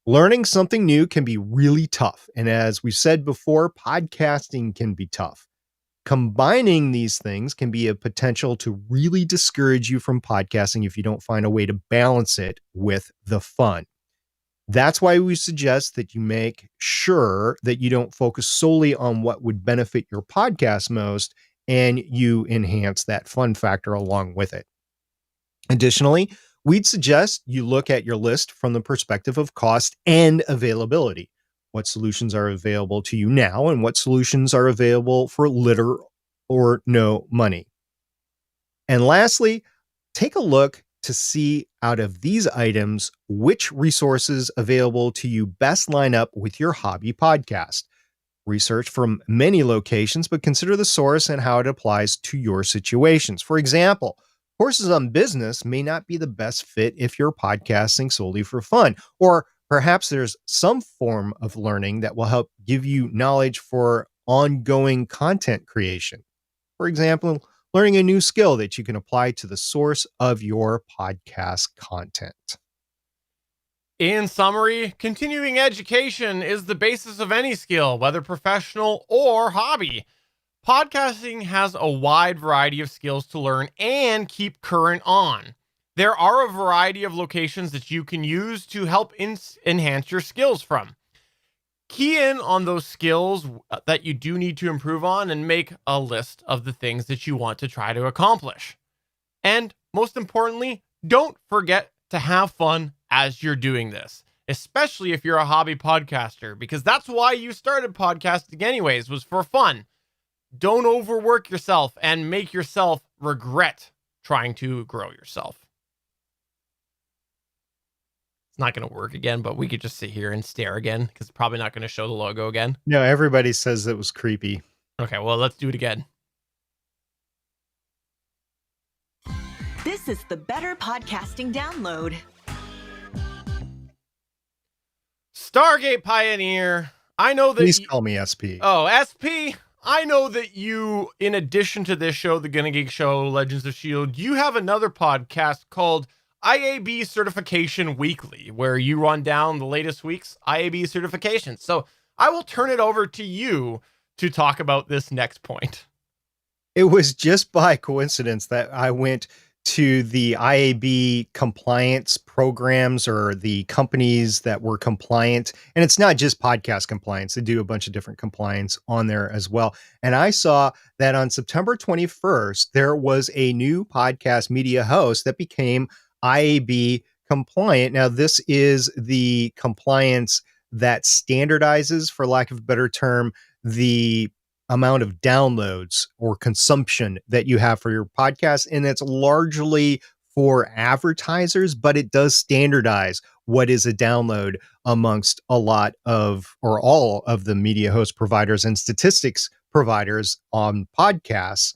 Learning something new can be really tough. And as we said before, podcasting can be tough. Combining these things can be a potential to really discourage you from podcasting if you don't find a way to balance it with the fun. That's why we suggest that you make sure that you don't focus solely on what would benefit your podcast most, and you enhance that fun factor along with it. Additionally, we'd suggest you look at your list from the perspective of cost and availability. What solutions are available to you now, and what solutions are available for little or no money. And lastly, take a look to see out of these items which resources available to you best line up with your hobby podcast. Research from many locations, but consider the source and how it applies to your situations. For example, courses on business may not be the best fit if you're podcasting solely for fun, or perhaps there's some form of learning that will help give you knowledge for ongoing content creation. For example, learning a new skill that you can apply to the source of your podcast content. In summary, continuing education is the basis of any skill, whether professional or hobby. Podcasting has a wide variety of skills to learn and keep current on. There are a variety of locations that you can use to help enhance your skills from. Key in on those skills that you do need to improve on and make a list of the things that you want to try to accomplish. And most importantly, don't forget to have fun as you're doing this, especially if you're a hobby podcaster, because that's why you started podcasting anyways, was for fun. Don't overwork yourself and make yourself regret trying to grow yourself. Not going to work again, but we could just sit here and stare again because it's probably not going to show the logo again. No, everybody says it was creepy. Okay, well, let's do it again. This is the Better Podcasting Download. Stargate Pioneer, I know that... Please call me SP. Oh, SP, I know that you, in addition to this show, The Gonna Geek Show, Legends of S.H.I.E.L.D., you have another podcast called IAB Certification Weekly, where you run down the latest week's IAB certifications. So I will turn it over to you to talk about this next point. It was just by coincidence that I went to the IAB compliance programs, or the companies that were compliant. And it's not just podcast compliance. They do a bunch of different compliance on there as well. And I saw that on September 21st, there was a new podcast media host that became IAB compliant. Now, this is the compliance that standardizes, for lack of a better term, the amount of downloads or consumption that you have for your podcast. And it's largely for advertisers, but it does standardize what is a download amongst a lot of, or all of, the media host providers and statistics providers on podcasts.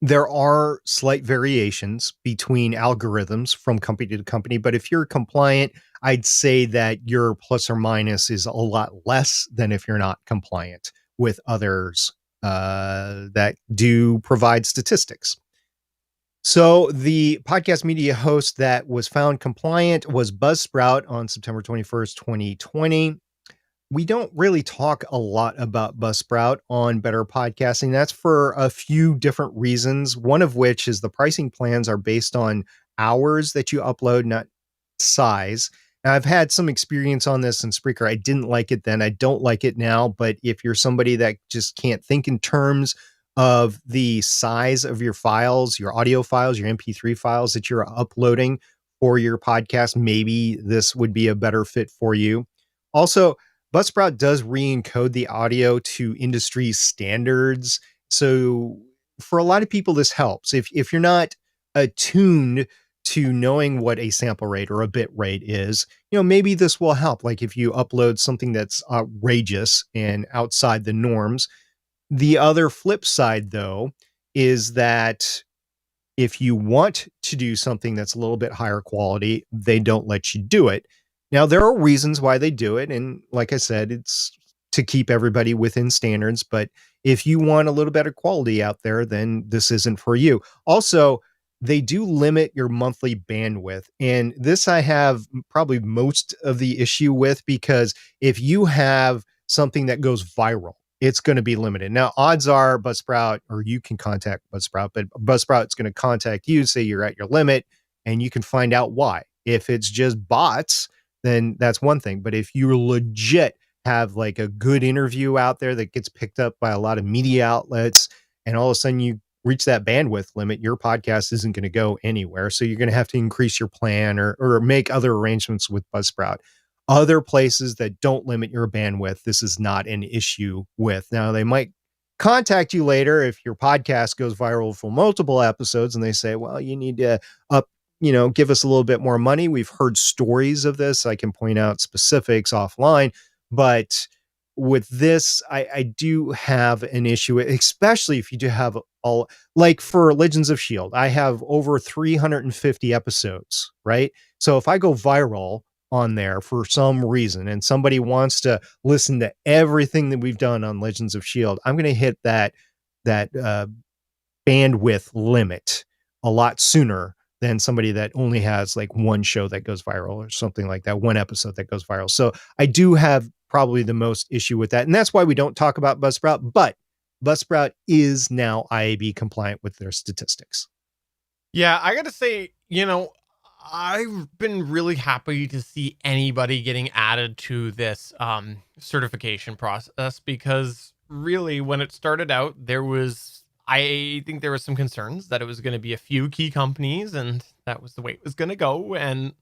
There are slight variations between algorithms from company to company, but if you're compliant, I'd say that your plus or minus is a lot less than if you're not compliant with others that do provide statistics. So the podcast media host that was found compliant was Buzzsprout on September 21st, 2020. we don't really talk a lot about Buzzsprout on Better Podcasting. That's for a few different reasons. One of which is the pricing plans are based on hours that you upload, not size. Now, I've had some experience on this in Spreaker. I didn't like it then. I don't like it now. But if you're somebody that just can't think in terms of the size of your files, your audio files, your MP3 files that you're uploading for your podcast, maybe this would be a better fit for you. Also, Buzzsprout does re-encode the audio to industry standards. So for a lot of people, this helps. If you're not attuned to knowing what a sample rate or a bit rate is, maybe this will help. Like if you upload something that's outrageous and outside the norms. The other flip side, though, is that if you want to do something that's a little bit higher quality, they don't let you do it. Now, there are reasons why they do it. And like I said, it's to keep everybody within standards. But if you want a little better quality out there, then this isn't for you. Also, they do limit your monthly bandwidth. And this I have probably most of the issue with, because if you have something that goes viral, it's going to be limited. Now, odds are Buzzsprout, or you can contact Buzzsprout, but Buzzsprout's going to contact you, say you're at your limit, and you can find out why. If it's just bots, then that's one thing. But if you legit have like a good interview out there that gets picked up by a lot of media outlets, and all of a sudden you reach that bandwidth limit, your podcast isn't going to go anywhere. So you're going to have to increase your plan or make other arrangements with Buzzsprout. Other places that don't limit your bandwidth, this is not an issue with. Now, they might contact you later if your podcast goes viral for multiple episodes and they say, well, you need to give us a little bit more money. We've heard stories of this. I can point out specifics offline, but with this, I do have an issue, especially if you do have all, like for Legends of S.H.I.E.L.D., I have over 350 episodes, right? So if I go viral on there for some reason and somebody wants to listen to everything that we've done on Legends of S.H.I.E.L.D., I'm going to hit that bandwidth limit a lot sooner than somebody that only has like one show that goes viral or something like that, one episode that goes viral. So I do have probably the most issue with that. And that's why we don't talk about Buzzsprout, but Buzzsprout is now IAB compliant with their statistics. Yeah, I got to say, I've been really happy to see anybody getting added to this certification process, because really when it started out, I think there was some concerns that it was going to be a few key companies and that was the way it was going to go. And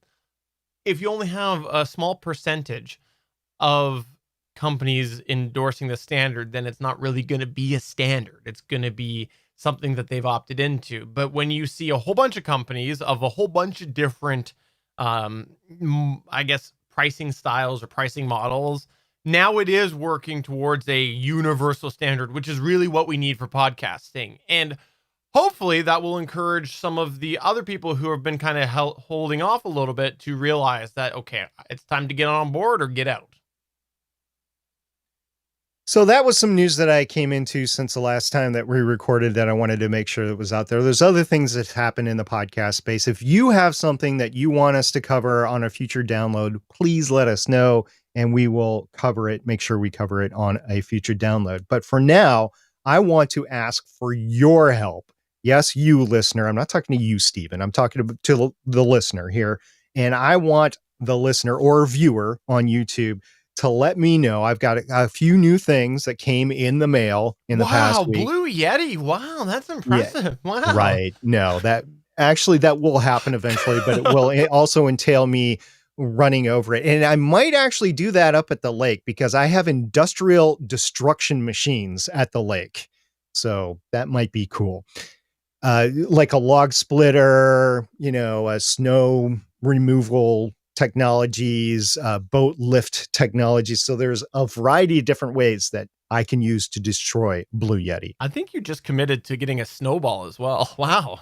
if you only have a small percentage of companies endorsing the standard, then it's not really going to be a standard. It's going to be something that they've opted into. But when you see a whole bunch of companies of a whole bunch of different, pricing styles or pricing models, now it is working towards a universal standard, which is really what we need for podcasting. And hopefully that will encourage some of the other people who have been kind of holding off a little bit to realize that, okay, it's time to get on board or get out. So that was some news that I came into since the last time that we recorded that I wanted to make sure that was out there. There's other things that happen in the podcast space. If you have something that you want us to cover on a future download, please let us know and we will cover it, make sure we cover it on a future download. But for now, I want to ask for your help. Yes, you listener. I'm not talking to you, Stephen. I'm talking to the listener here. And I want the listener or viewer on YouTube to let me know. I've got a few new things that came in the mail in the past week. Blue Yeti. Wow, that's impressive. Yeah, wow. Right. No, that will happen eventually, but it will also entail me running over it. And I might actually do that up at the lake because I have industrial destruction machines at the lake. So that might be cool. Like a log splitter, a snow removal technologies, boat lift technologies. So there's a variety of different ways that I can use to destroy Blue Yeti. I think you just committed to getting a snowball as well. Wow.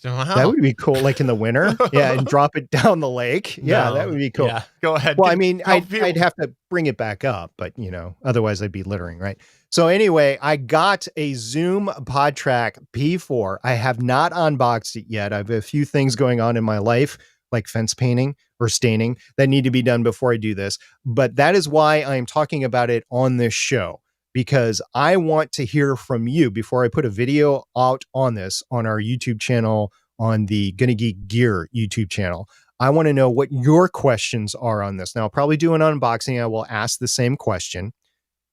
That would be cool. Like in the winter. Yeah. And drop it down the lake. Yeah. That would be cool. Yeah. Go ahead. Well, I'd have to bring it back up, but otherwise I'd be littering. Right. So anyway, I got a Zoom PodTrack P4. I have not unboxed it yet. I have a few things going on in my life, like fence painting or staining that need to be done before I do this. But that is why I'm talking about it on this show, because I want to hear from you before I put a video out on this on our YouTube channel, on the Gonna Geek Gear YouTube channel. I want to know what your questions are on this. Now, I'll probably do an unboxing. I will ask the same question,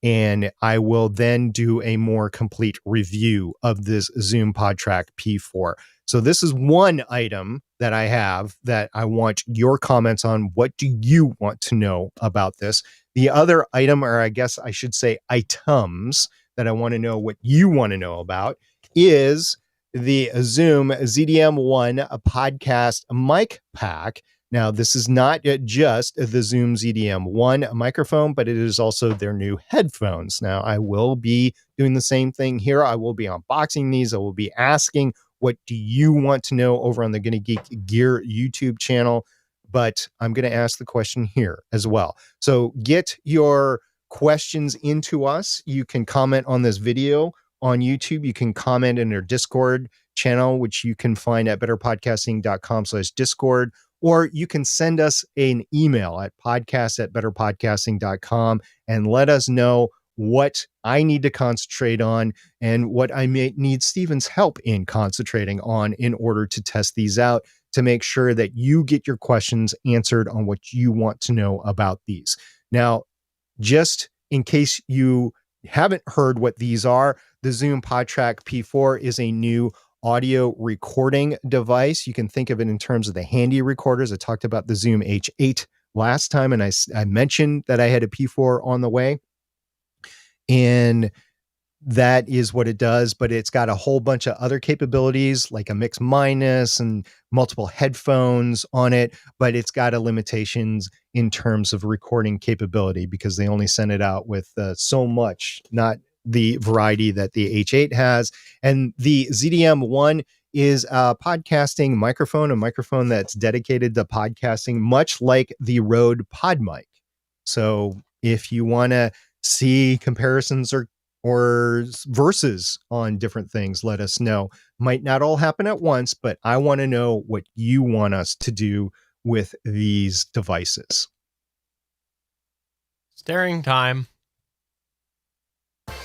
and I will then do a more complete review of this Zoom PodTrack P4. So this is one item that I have that I want your comments on. What do you want to know about this? The other item, or I guess I should say items, that I want to know what you want to know about is the Zoom ZDM1 podcast mic pack. Now, this is not just the Zoom ZDM1 microphone, but it is also their new headphones. Now, I will be doing the same thing here. I will be unboxing these. I will be asking, what do you want to know over on the Gonna Geek Gear YouTube channel? But I'm going to ask the question here as well. So get your questions into us. You can comment on this video on YouTube. You can comment in our Discord channel, which you can find at betterpodcasting.com/Discord, or you can send us an email at podcast@betterpodcasting.com and let us know what I need to concentrate on and what I may need Steven's help in concentrating on in order to test these out, to make sure that you get your questions answered on what you want to know about these. Now, just in case you haven't heard what these are, the Zoom PodTrack P4 is a new audio recording device. You can think of it in terms of the handy recorders. I talked about the Zoom H8 last time, and I mentioned that I had a P4 on the way. And that is what it does, but it's got a whole bunch of other capabilities like a mix minus and multiple headphones on it, but it's got a limitations in terms of recording capability because they only send it out with so much, not the variety that the H8 has. And the ZDM1 is a podcasting microphone, a microphone that's dedicated to podcasting, much like the Rode PodMic. So if you want to see comparisons or verses on different things, let us know. Might not all happen at once, but I want to know what you want us to do with these devices. Staring time.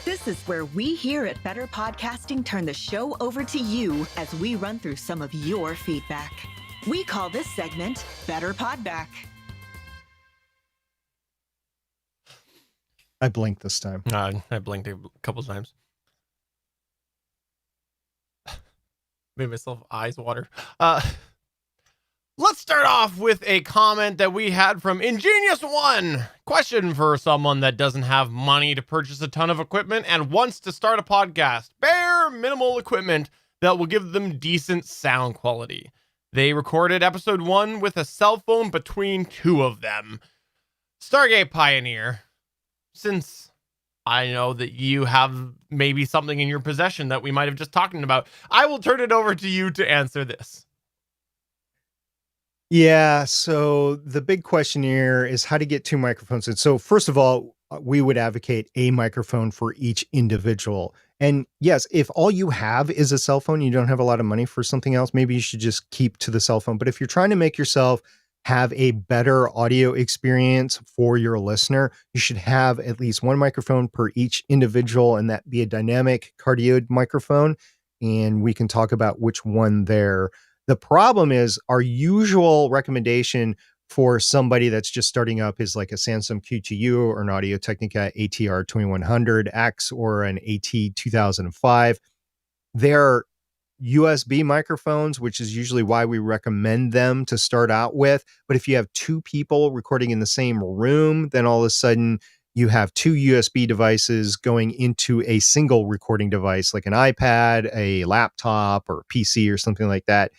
This is where we here at Better Podcasting turn the show over to you as we run through some of your feedback. We call this segment Better Podback. I blinked this time. I blinked a couple times. Made myself eyes water. Let's start off with a comment that we had from Ingenious One. Question for someone that doesn't have money to purchase a ton of equipment and wants to start a podcast. Bare minimal equipment that will give them decent sound quality. They recorded episode 1 with a cell phone between two of them. Stargate Pioneer, since I know that you have maybe something in your possession that we might have just talking about, I will turn it over to you to answer this. Yeah, so the big question here is how to get two microphones. And so first of all, we would advocate a microphone for each individual. And yes, if all you have is a cell phone, you don't have a lot of money for something else, maybe you should just keep to the cell phone. But if you're trying to make yourself have a better audio experience for your listener, you should have at least one microphone per each individual, and that be a dynamic cardioid microphone. And we can talk about which one there. The problem is our usual recommendation for somebody that's just starting up is like a Samsung Q2U or an Audio-Technica ATR 2100X or an AT 2005. They're USB microphones, which is usually why we recommend them to start out with. But if you have two people recording in the same room, then all of a sudden you have two USB devices going into a single recording device, like an iPad, a laptop, or a PC or something like that.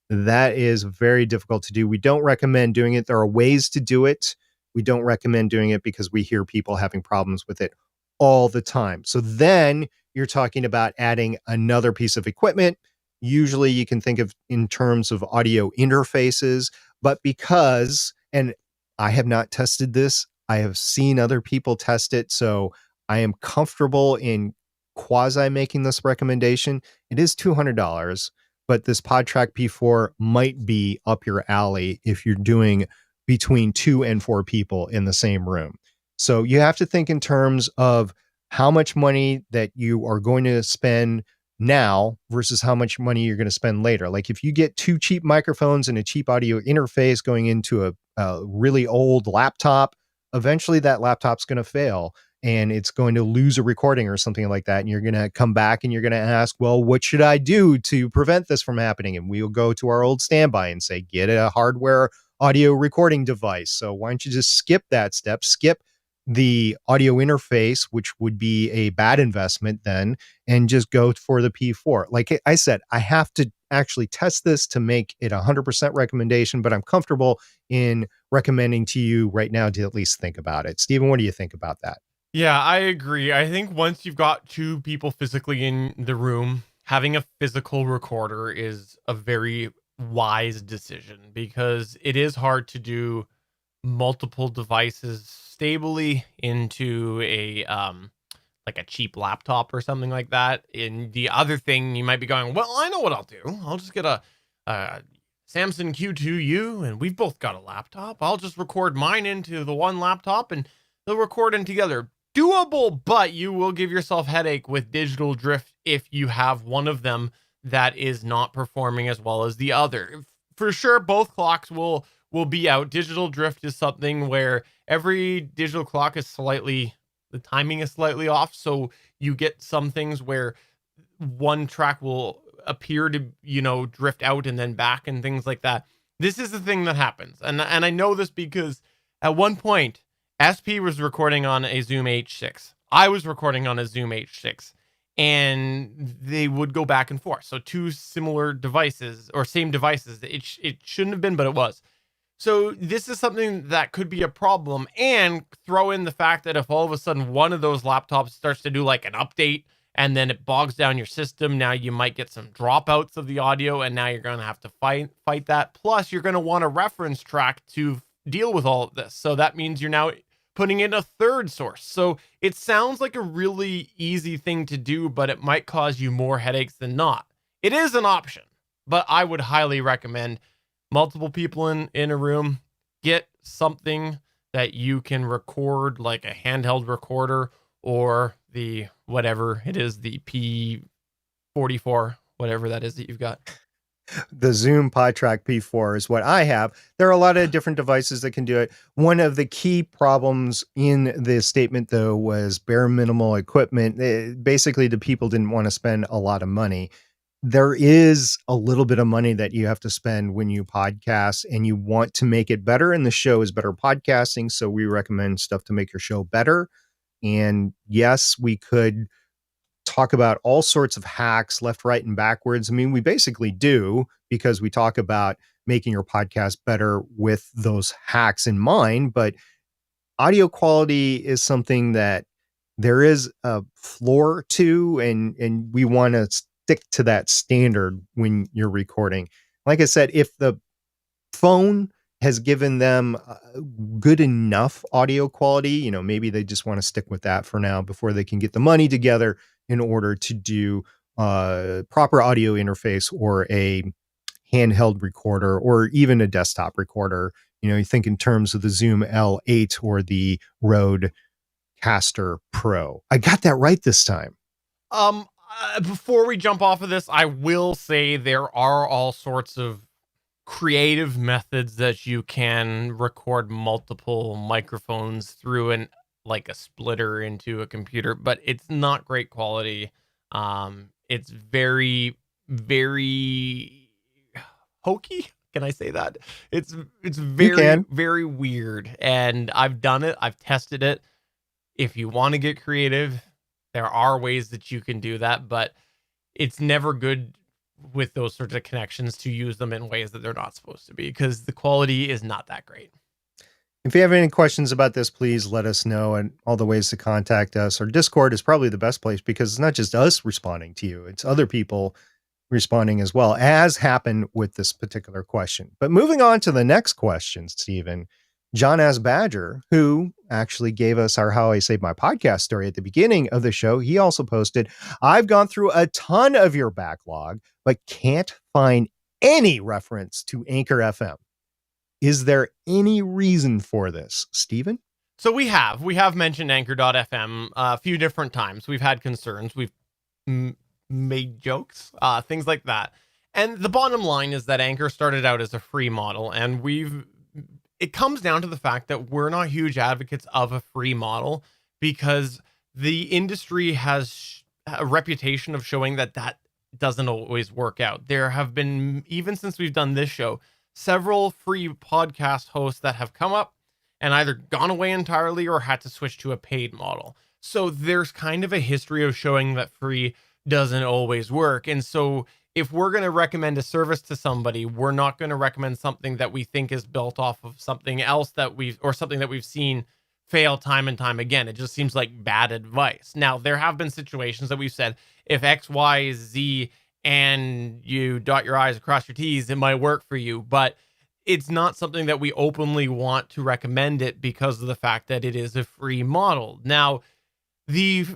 That is very difficult to do. We don't recommend doing it. There are ways to do it. We don't recommend doing it because we hear people having problems with it all the time. So then you're talking about adding another piece of equipment. Usually you can think of in terms of audio interfaces, but because, and I have not tested this, I have seen other people test it, so I am comfortable in quasi making this recommendation. It is $200, but this PodTrack P4 might be up your alley if you're doing between 2 and 4 people in the same room. So you have to think in terms of how much money that you are going to spend now versus how much money you're going to spend later. Like if you get 2 cheap microphones and a cheap audio interface going into a really old laptop, eventually that laptop's going to fail and it's going to lose a recording or something like that. And you're going to come back and you're going to ask, well, what should I do to prevent this from happening? And we'll go to our old standby and say, get a hardware audio recording device. So why don't you just skip that step, skip the audio interface, which would be a bad investment then, and just go for the P4. Like I said, I have to actually test this to make it 100% recommendation, but I'm comfortable in recommending to you right now to at least think about it. Stephen, what do you think about that? Yeah, I agree. I think once you've got 2 people physically in the room, having a physical recorder is a very wise decision because it is hard to do multiple devices stably into a like a cheap laptop or something like that. And the other thing you might be going, well, I know what I'll do. I'll just get a Samsung Q2U and we've both got a laptop. I'll just record mine into the one laptop and they'll record in together. Doable, but you will give yourself headache with digital drift if you have one of them that is not performing as well as the other. For sure, both clocks will be out. Digital drift is something where every digital clock is the timing is slightly off. So you get some things where one track will appear to, drift out and then back and things like that. This is the thing that happens. And I know this because at one point, SP was recording on a Zoom H6. I was recording on a Zoom H6. And they would go back and forth. So 2 similar devices or same devices. It shouldn't have been, but it was. So this is something that could be a problem, and throw in the fact that if all of a sudden one of those laptops starts to do like an update and then it bogs down your system, now you might get some dropouts of the audio and now you're going to have to fight that. Plus you're going to want a reference track to deal with all of this. So that means you're now putting in a third source. So it sounds like a really easy thing to do, but it might cause you more headaches than not. It is an option, but I would highly recommend multiple people in a room, get something that you can record, like a handheld recorder or the whatever it is, the P44, whatever that is that you've got. The Zoom PodTrack P4 is what I have. There are a lot of different devices that can do it. One of the key problems in the statement, though, was bare minimal equipment. Basically, the people didn't want to spend a lot of money. There is a little bit of money that you have to spend when you podcast and you want to make it better. And the show is better podcasting. So we recommend stuff to make your show better. And yes, we could talk about all sorts of hacks left, right, and backwards. I mean, we basically do because we talk about making your podcast better with those hacks in mind. But audio quality is something that there is a floor to, and we want to stick to that standard when you're recording. Like I said, if the phone has given them good enough audio quality, maybe they just want to stick with that for now before they can get the money together in order to do proper audio interface or a handheld recorder or even a desktop recorder. You think in terms of the Zoom L8 or the Rodecaster Pro. I got that right this time. Before we jump off of this, I will say there are all sorts of creative methods that you can record multiple microphones through like a splitter into a computer, but it's not great quality. It's very, very hokey. Can I say that? It's very, very weird. And I've done it. I've tested it. If you want to get creative, there are ways that you can do that, but it's never good with those sorts of connections to use them in ways that they're not supposed to be because the quality is not that great. If you have any questions about this, please let us know. And all the ways to contact us. Our Discord is probably the best place because it's not just us responding to you. It's other people responding as well, as happened with this particular question. But moving on to the next question, Stephen, John S. Badger, who actually gave us our How I Saved My Podcast story at the beginning of the show. He also posted, I've gone through a ton of your backlog, but can't find any reference to Anchor FM. Is there any reason for this, Stephen? So we have mentioned Anchor.fm a few different times. We've had concerns. We've made jokes, things like that. And the bottom line is that Anchor started out as a free model, and it comes down to the fact that we're not huge advocates of a free model because the industry has a reputation of showing that doesn't always work out. There have been, even since we've done this show, several free podcast hosts that have come up and either gone away entirely or had to switch to a paid model. So there's kind of a history of showing that free doesn't always work. And so if we're going to recommend a service to somebody, we're not going to recommend something that we think is built off of something else something that we've seen fail time and time again. It just seems like bad advice. Now, there have been situations that we've said, if X, Y, Z, and you dot your I's, across your T's, it might work for you. But it's not something that we openly want to recommend it because of the fact that it is a free model. Now, the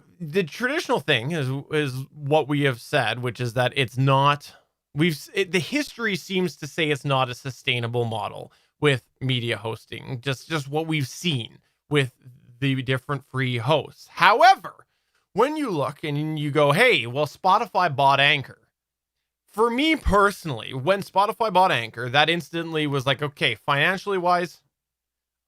traditional thing is what we have said, which is that it's not. The history seems to say it's not a sustainable model with media hosting. Just what we've seen with the different free hosts. However, when you look and you go, hey, well, Spotify bought Anchor. For me personally, when Spotify bought Anchor, that instantly was like, okay, financially wise,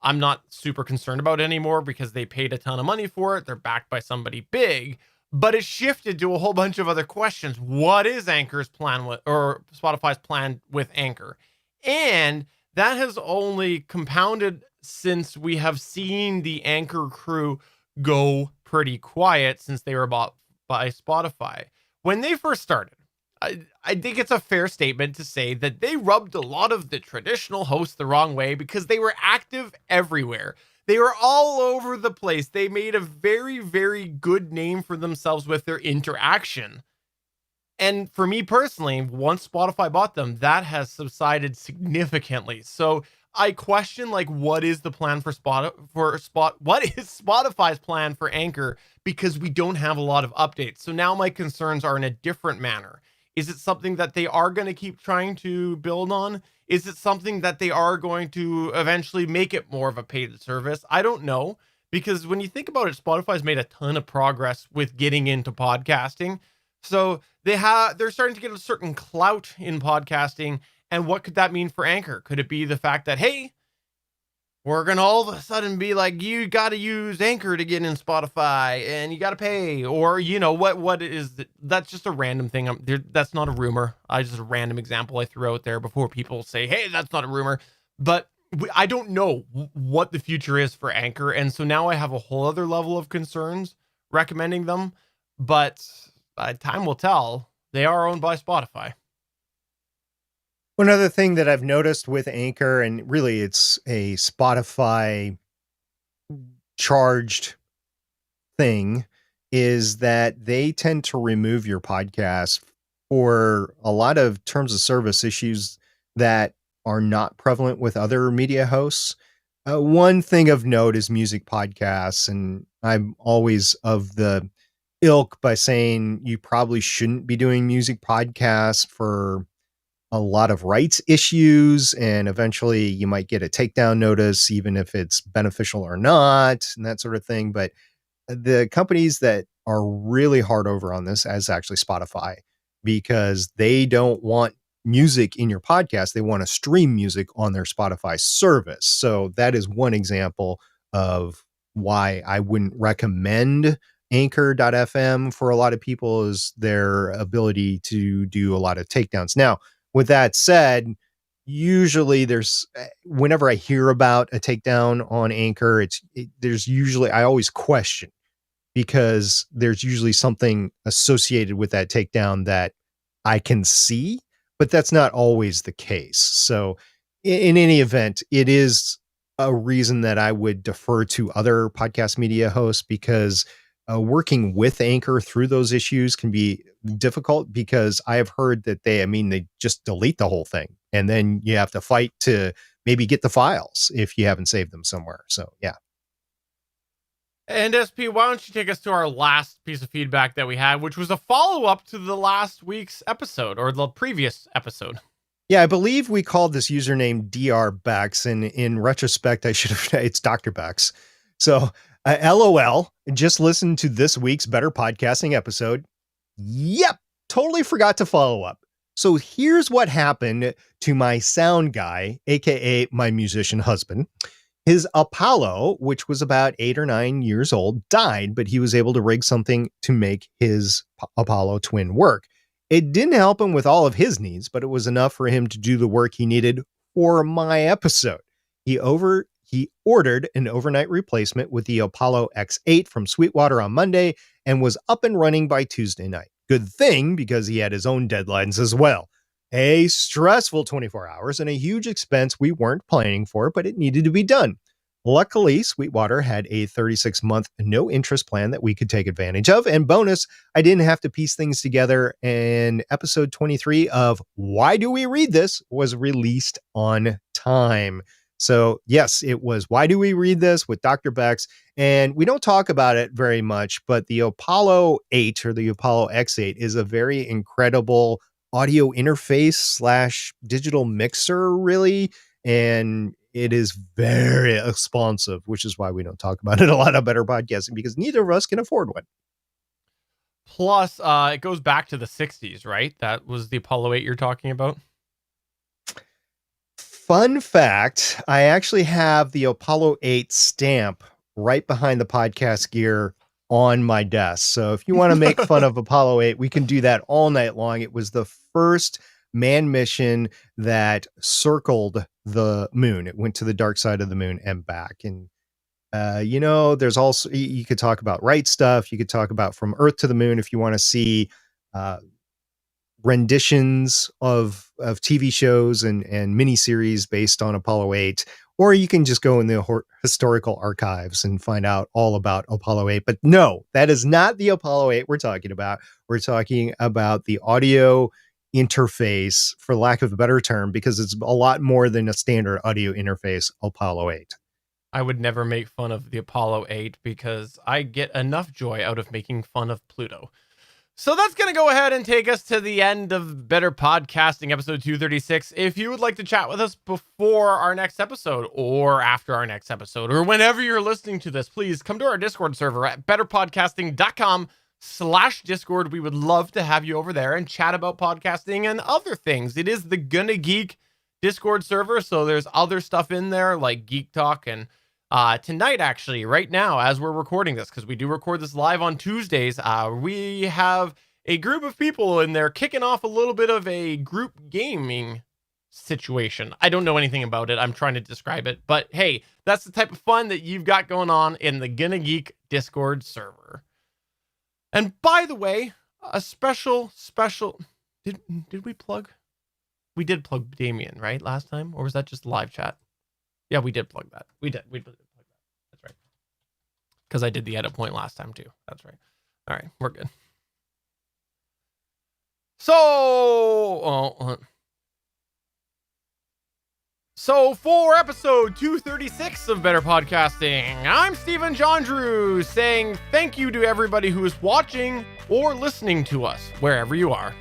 I'm not super concerned about it anymore because they paid a ton of money for it. They're backed by somebody big, but it shifted to a whole bunch of other questions. What is Anchor's plan or Spotify's plan with Anchor? And that has only compounded since we have seen the Anchor crew go pretty quiet since they were bought by Spotify. When they first started, I think it's a fair statement to say that they rubbed a lot of the traditional hosts the wrong way because they were active everywhere. They were all over the place. They made a very, very good name for themselves with their interaction. And for me personally, once Spotify bought them, that has subsided significantly. So I question, like, what is the plan for what is Spotify's plan for Anchor? Because we don't have a lot of updates. So now my concerns are in a different manner. Is it something that they are going to keep trying to build on? Is it something that they are going to eventually make it more of a paid service? I don't know, because when you think about it, Spotify's made a ton of progress with getting into podcasting. So they're starting to get a certain clout in podcasting. And what could that mean for Anchor? Could it be the fact that, hey, we're going to all of a sudden be like, you got to use Anchor to get in Spotify and you got to pay, or, you know, what is that's just a random thing. That's not a rumor. Just a random example I threw out there before people say, hey, that's not a rumor, but I don't know what the future is for Anchor. And so now I have a whole other level of concerns recommending them, but time will tell. They are owned by Spotify. One other thing that I've noticed with Anchor, and really it's a Spotify charged thing, is that they tend to remove your podcast for a lot of terms of service issues that are not prevalent with other media hosts. One thing of note is music podcasts, and I'm always of the ilk by saying you probably shouldn't be doing music podcasts for a lot of rights issues, and eventually you might get a takedown notice, even if it's beneficial or not, and that sort of thing. But the companies that are really hard over on this is actually Spotify, because they don't want music in your podcast. They want to stream music on their Spotify service. So that is one example of why I wouldn't recommend Anchor.fm for a lot of people, is their ability to do a lot of takedowns. Now, with that said, usually whenever I hear about a takedown on Anchor, I always question, because there's usually something associated with that takedown that I can see, but that's not always the case. So in any event, it is a reason that I would defer to other podcast media hosts, because working with Anchor through those issues can be difficult, because I have heard that they just delete the whole thing, and then you have to fight to maybe get the files if you haven't saved them somewhere. So yeah. And SP, why don't you take us to our last piece of feedback that we had, which was a follow-up to the last week's episode, or the previous episode. Yeah, I believe we called this username Dr. Bex, and in retrospect, I should have, it's Dr. Bex. So LOL, just listened to this week's Better Podcasting episode. Yep, totally forgot to follow up. So here's what happened to my sound guy, aka my musician husband. His Apollo, which was about 8 or 9 years old, died, but he was able to rig something to make his Apollo twin work. It didn't help him with all of his needs, but it was enough for him to do the work he needed for my episode. He ordered an overnight replacement with the Apollo X8 from Sweetwater on Monday and was up and running by Tuesday night. Good thing, because he had his own deadlines as well. A stressful 24 hours and a huge expense we weren't planning for, but it needed to be done. Luckily, Sweetwater had a 36-month no-interest plan that we could take advantage of. And bonus, I didn't have to piece things together, and episode 23 of Why Do We Read This was released on time. So yes, it was Why Do We Read This with Dr. Bex, and we don't talk about it very much, but the Apollo 8 or the Apollo X8 is a very incredible audio interface / digital mixer, really, and it is very expensive, which is why we don't talk about it a lot of Better Podcasting, because neither of us can afford one. Plus, it goes back to the 60s, right? That was the Apollo 8 you're talking about? Fun fact, I actually have the Apollo 8 stamp right behind the podcast gear on my desk. So if you want to make fun of Apollo 8, we can do that all night long. It was the first manned mission that circled the moon. It went to the dark side of the moon and back. And, there's also, you could talk about right stuff. You could talk about From Earth to the Moon if you want to see renditions of TV shows and miniseries based on Apollo 8. Or you can just go in the historical archives and find out all about Apollo 8. But no, that is not the Apollo 8 we're talking about. We're talking about the audio interface, for lack of a better term, because it's a lot more than a standard audio interface, Apollo 8. I would never make fun of the Apollo 8 because I get enough joy out of making fun of Pluto. So that's going to go ahead and take us to the end of Better Podcasting, episode 236. If you would like to chat with us before our next episode or after our next episode, or whenever you're listening to this, please come to our Discord server at betterpodcasting.com/Discord. We would love to have you over there and chat about podcasting and other things. It is the Gonna Geek Discord server, so there's other stuff in there like Geek Talk, and tonight, actually, right now, as we're recording this, because we do record this live on Tuesdays, we have a group of people in there kicking off a little bit of a group gaming situation. I don't know anything about it. I'm trying to describe it. But hey, that's the type of fun that you've got going on in the Gonna Geek Discord server. And by the way, a special, did we plug? We did plug Damien, right, last time? Or was that just live chat? Yeah, we did plug that. We did plug that. That's right. Because I did the edit point last time too. That's right. All right, we're good. So for episode 236 of Better Podcasting, I'm Stephen John Drew saying thank you to everybody who is watching or listening to us, wherever you are.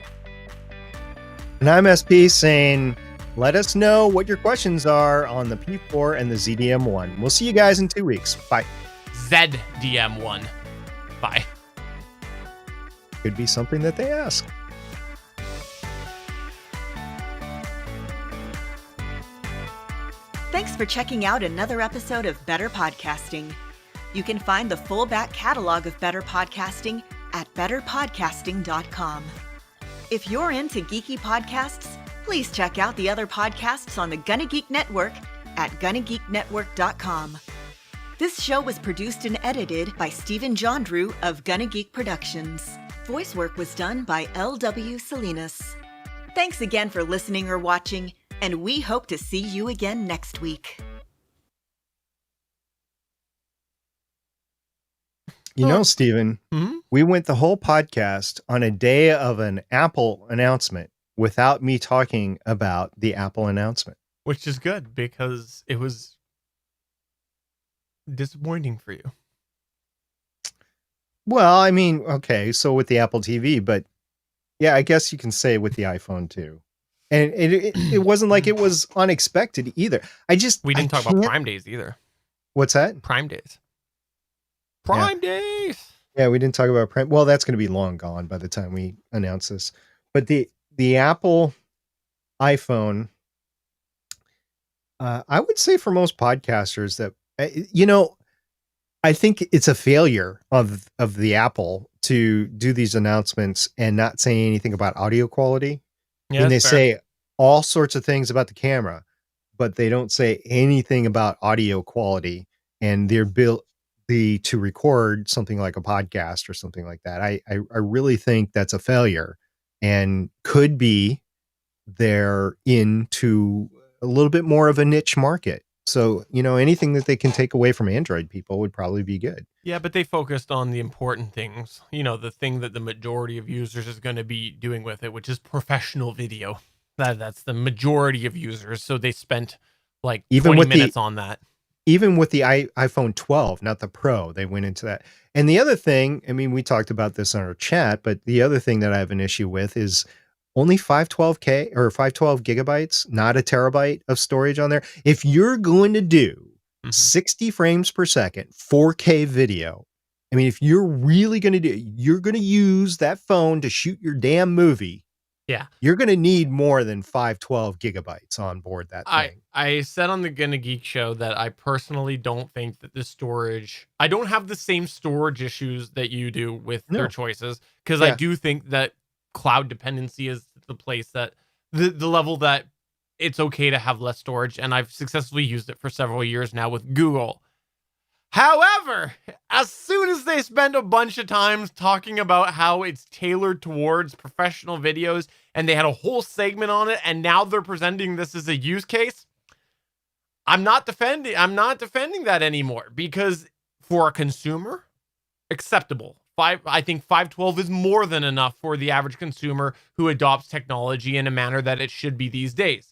And I'm SP saying, let us know what your questions are on the P4 and the ZDM1. We'll see you guys in 2 weeks. Bye. ZDM1. Bye. Could be something that they ask. Thanks for checking out another episode of Better Podcasting. You can find the full back catalog of Better Podcasting at betterpodcasting.com. If you're into geeky podcasts, please check out the other podcasts on the Gonna Geek Network at GonnaGeekNetwork.com. This show was produced and edited by Stephen John Drew of Gonna Geek Productions. Voice work was done by L.W. Salinas. Thanks again for listening or watching, and we hope to see you again next week. You know, Steven, Hmm? we went the whole podcast on a day of an Apple announcement without me talking about the Apple announcement. Which is good because it was disappointing for you. Well, I mean, okay, so with the Apple TV, but yeah, I guess you can say with the iPhone too. And it wasn't like it was unexpected either. We didn't talk about can't- Prime Days either. What's that? Prime Days. Prime Days. Yeah, we didn't talk about Prime. Well, that's going to be long gone by the time we announce this. But the Apple iPhone, I would say for most podcasters that I think it's a failure of the Apple to do these announcements and not say anything about audio quality. Yeah, And they that's fair. say all sorts of things about the camera, but they don't say anything about audio quality and their ability to record something like a podcast or something like that. I really think that's a failure and could be they're into a little bit more of a niche market. So, anything that they can take away from Android people would probably be good. Yeah, but they focused on the important things. The thing that the majority of users is going to be doing with it, which is professional video. That's the majority of users. So they spent like Even 20 with minutes on that. Even with the iPhone 12, not the Pro, they went into that. And the other thing, I mean, we talked about this on our chat, but the other thing that I have an issue with is only 512K or 512 gigabytes, not a terabyte of storage on there. If you're going to do 60 frames per second, 4K video, I mean, if you're really going to you're going to use that phone to shoot your damn movie. Yeah. You're going to need more than 512 gigabytes on board that thing. I said on the Gonna Geek show that I personally don't think that the storage, I don't have the same storage issues that you do with their choices, because I do think that cloud dependency is the place that the level that it's okay to have less storage, and I've successfully used it for several years now with Google. However, as soon as they spend a bunch of time talking about how it's tailored towards professional videos, and they had a whole segment on it, and now they're presenting this as a use case, I'm not defending that anymore, because for a consumer, acceptable. I think 512 is more than enough for the average consumer who adopts technology in a manner that it should be these days.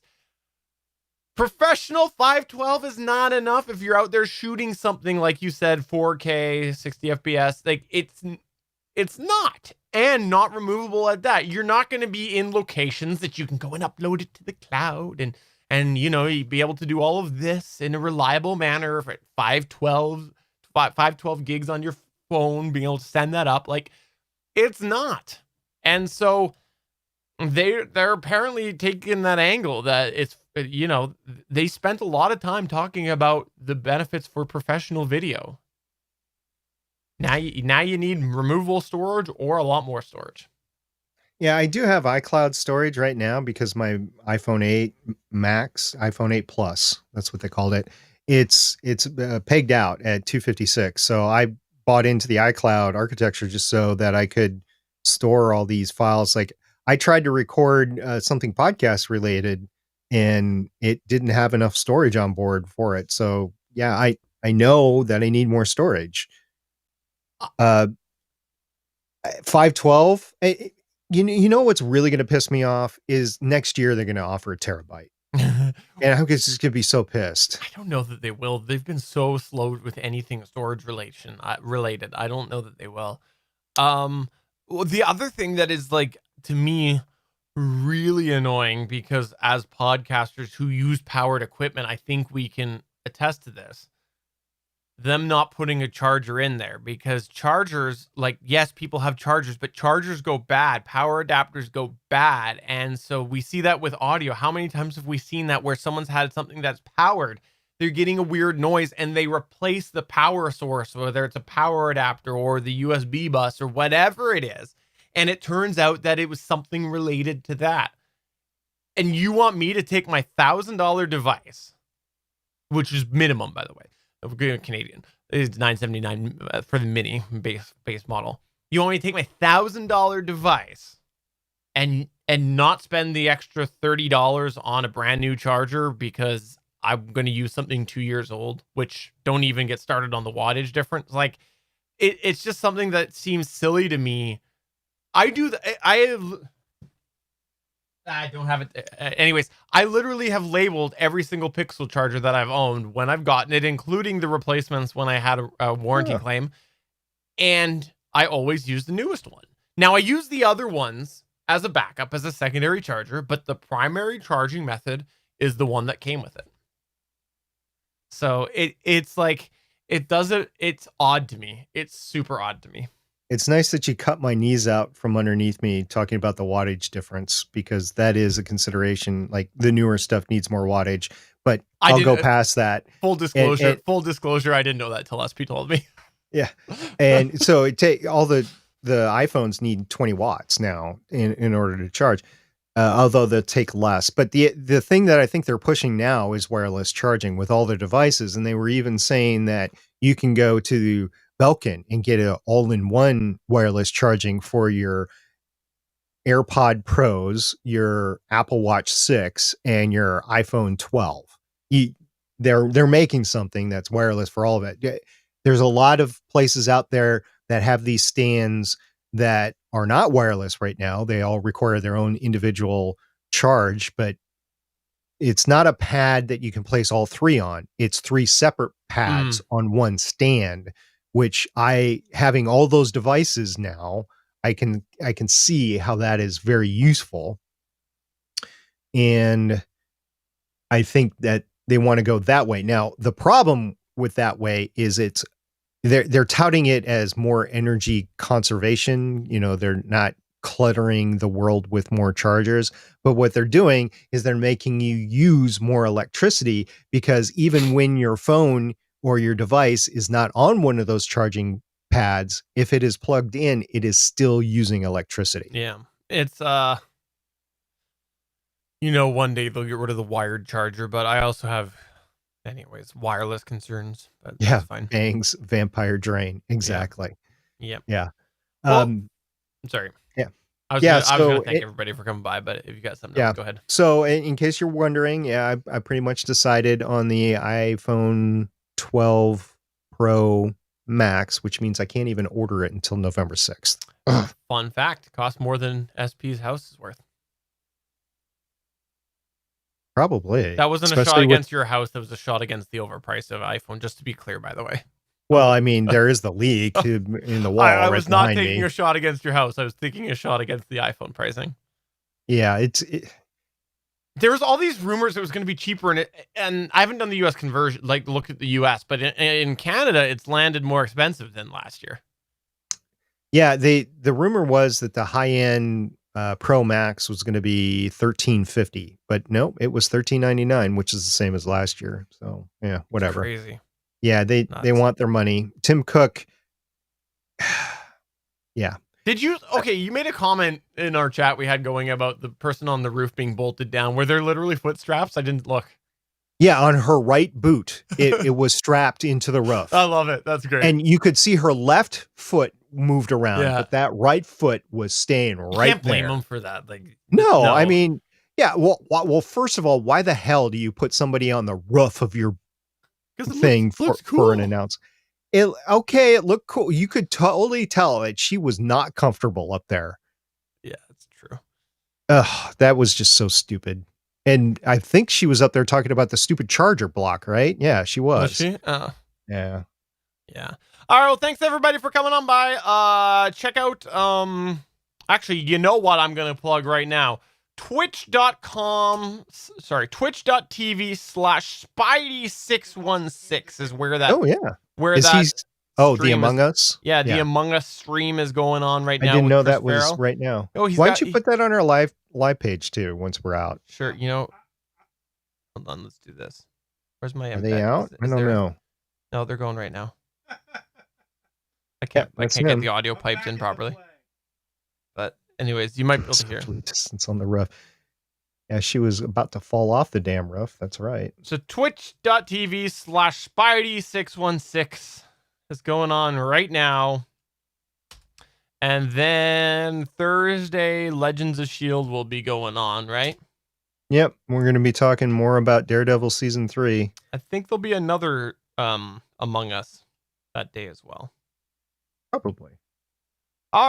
Professional 512 is not enough if you're out there shooting something like you said, 4K, 60 FPS. Like it's not, and not removable at that. You're not going to be in locations that you can go and upload it to the cloud and you'd be able to do all of this in a reliable manner for 512 gigs on your phone, being able to send that up. Like, it's not. And so they're apparently taking that angle that it's, they spent a lot of time talking about the benefits for professional video. Now you need removable storage or a lot more storage. Yeah, I do have iCloud storage right now because my iPhone 8 Max, iPhone 8 Plus, that's what they called it. It's pegged out at 256. So I bought into the iCloud architecture just so that I could store all these files. Like, I tried to record something podcast related, and it didn't have enough storage on board for it. So yeah, I know that I need more storage. 512. You know what's really going to piss me off is next year they're going to offer a terabyte. And I'm just going to be so pissed. I don't know that they will. They've been so slow with anything storage related. I don't know that they will. Well, the other thing that is, like, to me, really annoying, because as podcasters who use powered equipment, I think we can attest to this. Them not putting a charger in there, because chargers, like, yes, people have chargers, but chargers go bad. Power adapters go bad. And so we see that with audio. How many times have we seen that where someone's had something that's powered, they're getting a weird noise, and they replace the power source, whether it's a power adapter or the USB bus or whatever it is. And it turns out that it was something related to that. And you want me to take my $1,000 device, which is minimum, by the way, of Canadian, it's $979 for the mini base model. You want me to take my $1,000 device and not spend the extra $30 on a brand new charger because I'm going to use something 2 years old, which don't even get started on the wattage difference. Like, it's just something that seems silly to me. I do I don't have it. Anyways, I literally have labeled every single Pixel charger that I've owned when I've gotten it, including the replacements when I had a warranty claim. And I always use the newest one. Now, I use the other ones as a backup, as a secondary charger, but the primary charging method is the one that came with it. So it's like, it's odd to me. It's super odd to me. It's nice that you cut my knees out from underneath me talking about the wattage difference, because that is a consideration. Like, the newer stuff needs more wattage, but I'll go past that. Full disclosure, I didn't know that till SP told me. Yeah. And so all the iPhones need 20 watts now in order to charge, although they'll take less. But the thing that I think they're pushing now is wireless charging with all their devices. And they were even saying that you can go to Belkin and get an all-in-one wireless charging for your AirPod Pros, your Apple Watch 6, and your iPhone 12. They're making something that's wireless for all of it. There's a lot of places out there that have these stands that are not wireless right now. They all require their own individual charge, but it's not a pad that you can place all three on. It's three separate pads on one stand, which having all those devices now, I can see how that is very useful. And I think that they want to go that way. Now, the problem with that way is they're touting it as more energy conservation. They're not cluttering the world with more chargers, but what they're doing is they're making you use more electricity, because even when your phone or your device is not on one of those charging pads, if it is plugged in, it is still using electricity. Yeah. It's, one day they'll get rid of the wired charger, but I also have, anyways, wireless concerns. But Yeah. that's fine. Bangs, vampire drain. Exactly. Yeah. Yeah. Well, sorry. Yeah. I was going to thank everybody for coming by, but if you got something else, go ahead. So in case you're wondering, I pretty much decided on the iPhone 12 Pro Max, which means I can't even order it until November 6th. Fun fact, costs more than SP's house is worth. Probably. That wasn't a shot against your house. That was a shot against the overprice of iPhone, just to be clear, by the way. Well, I mean, there is the leak in the wall. I was not taking a shot against your house. I was taking a shot against the iPhone pricing. Yeah, there was all these rumors it was going to be cheaper, and I haven't done the U.S. conversion, like look at the U.S., but in Canada, it's landed more expensive than last year. Yeah, the rumor was that the high-end Pro Max was going to be $1,350, but no, it was $1,399, which is the same as last year. So yeah, whatever. It's crazy. Yeah, they want their money. Tim Cook. Yeah. Did you? Okay, you made a comment in our chat we had going about the person on the roof being bolted down. Were there literally foot straps? I didn't look. Yeah, on her right boot, it was strapped into the roof. I love it. That's great. And you could see her left foot moved around, but that right foot was staying right there. You can't blame them for that. Like, no, I mean, yeah. Well, first of all, why the hell do you put somebody on the roof of your thing for an announce? It looked cool. You could totally tell that she was not comfortable up there. Yeah, that's true. That was just so stupid. And I think she was up there talking about the stupid charger block, right? Yeah, she was. Was she? Yeah. Yeah. All right. Well, thanks everybody for coming on by. Check out. Actually, you know what I'm gonna plug right now? Twitch.tv/Spidey616 is where that. Oh yeah. The Among Us? Yeah, the Among Us stream is going on right now. I didn't know that was right now. Oh, why don't you put that on our live page too once we're out? Sure. Hold on, let's do this. Where's my Are they out? I don't know. No, they're going right now. I can't get the audio piped in properly. But anyways, you might be able to hear. Distance on the roof. Yeah, she was about to fall off the damn roof. That's right. So twitch.tv/Spidey616 is going on right now. And then Thursday, Legends of S.H.I.E.L.D. will be going on, right? Yep. We're going to be talking more about Daredevil Season 3. I think there'll be another Among Us that day as well. Probably.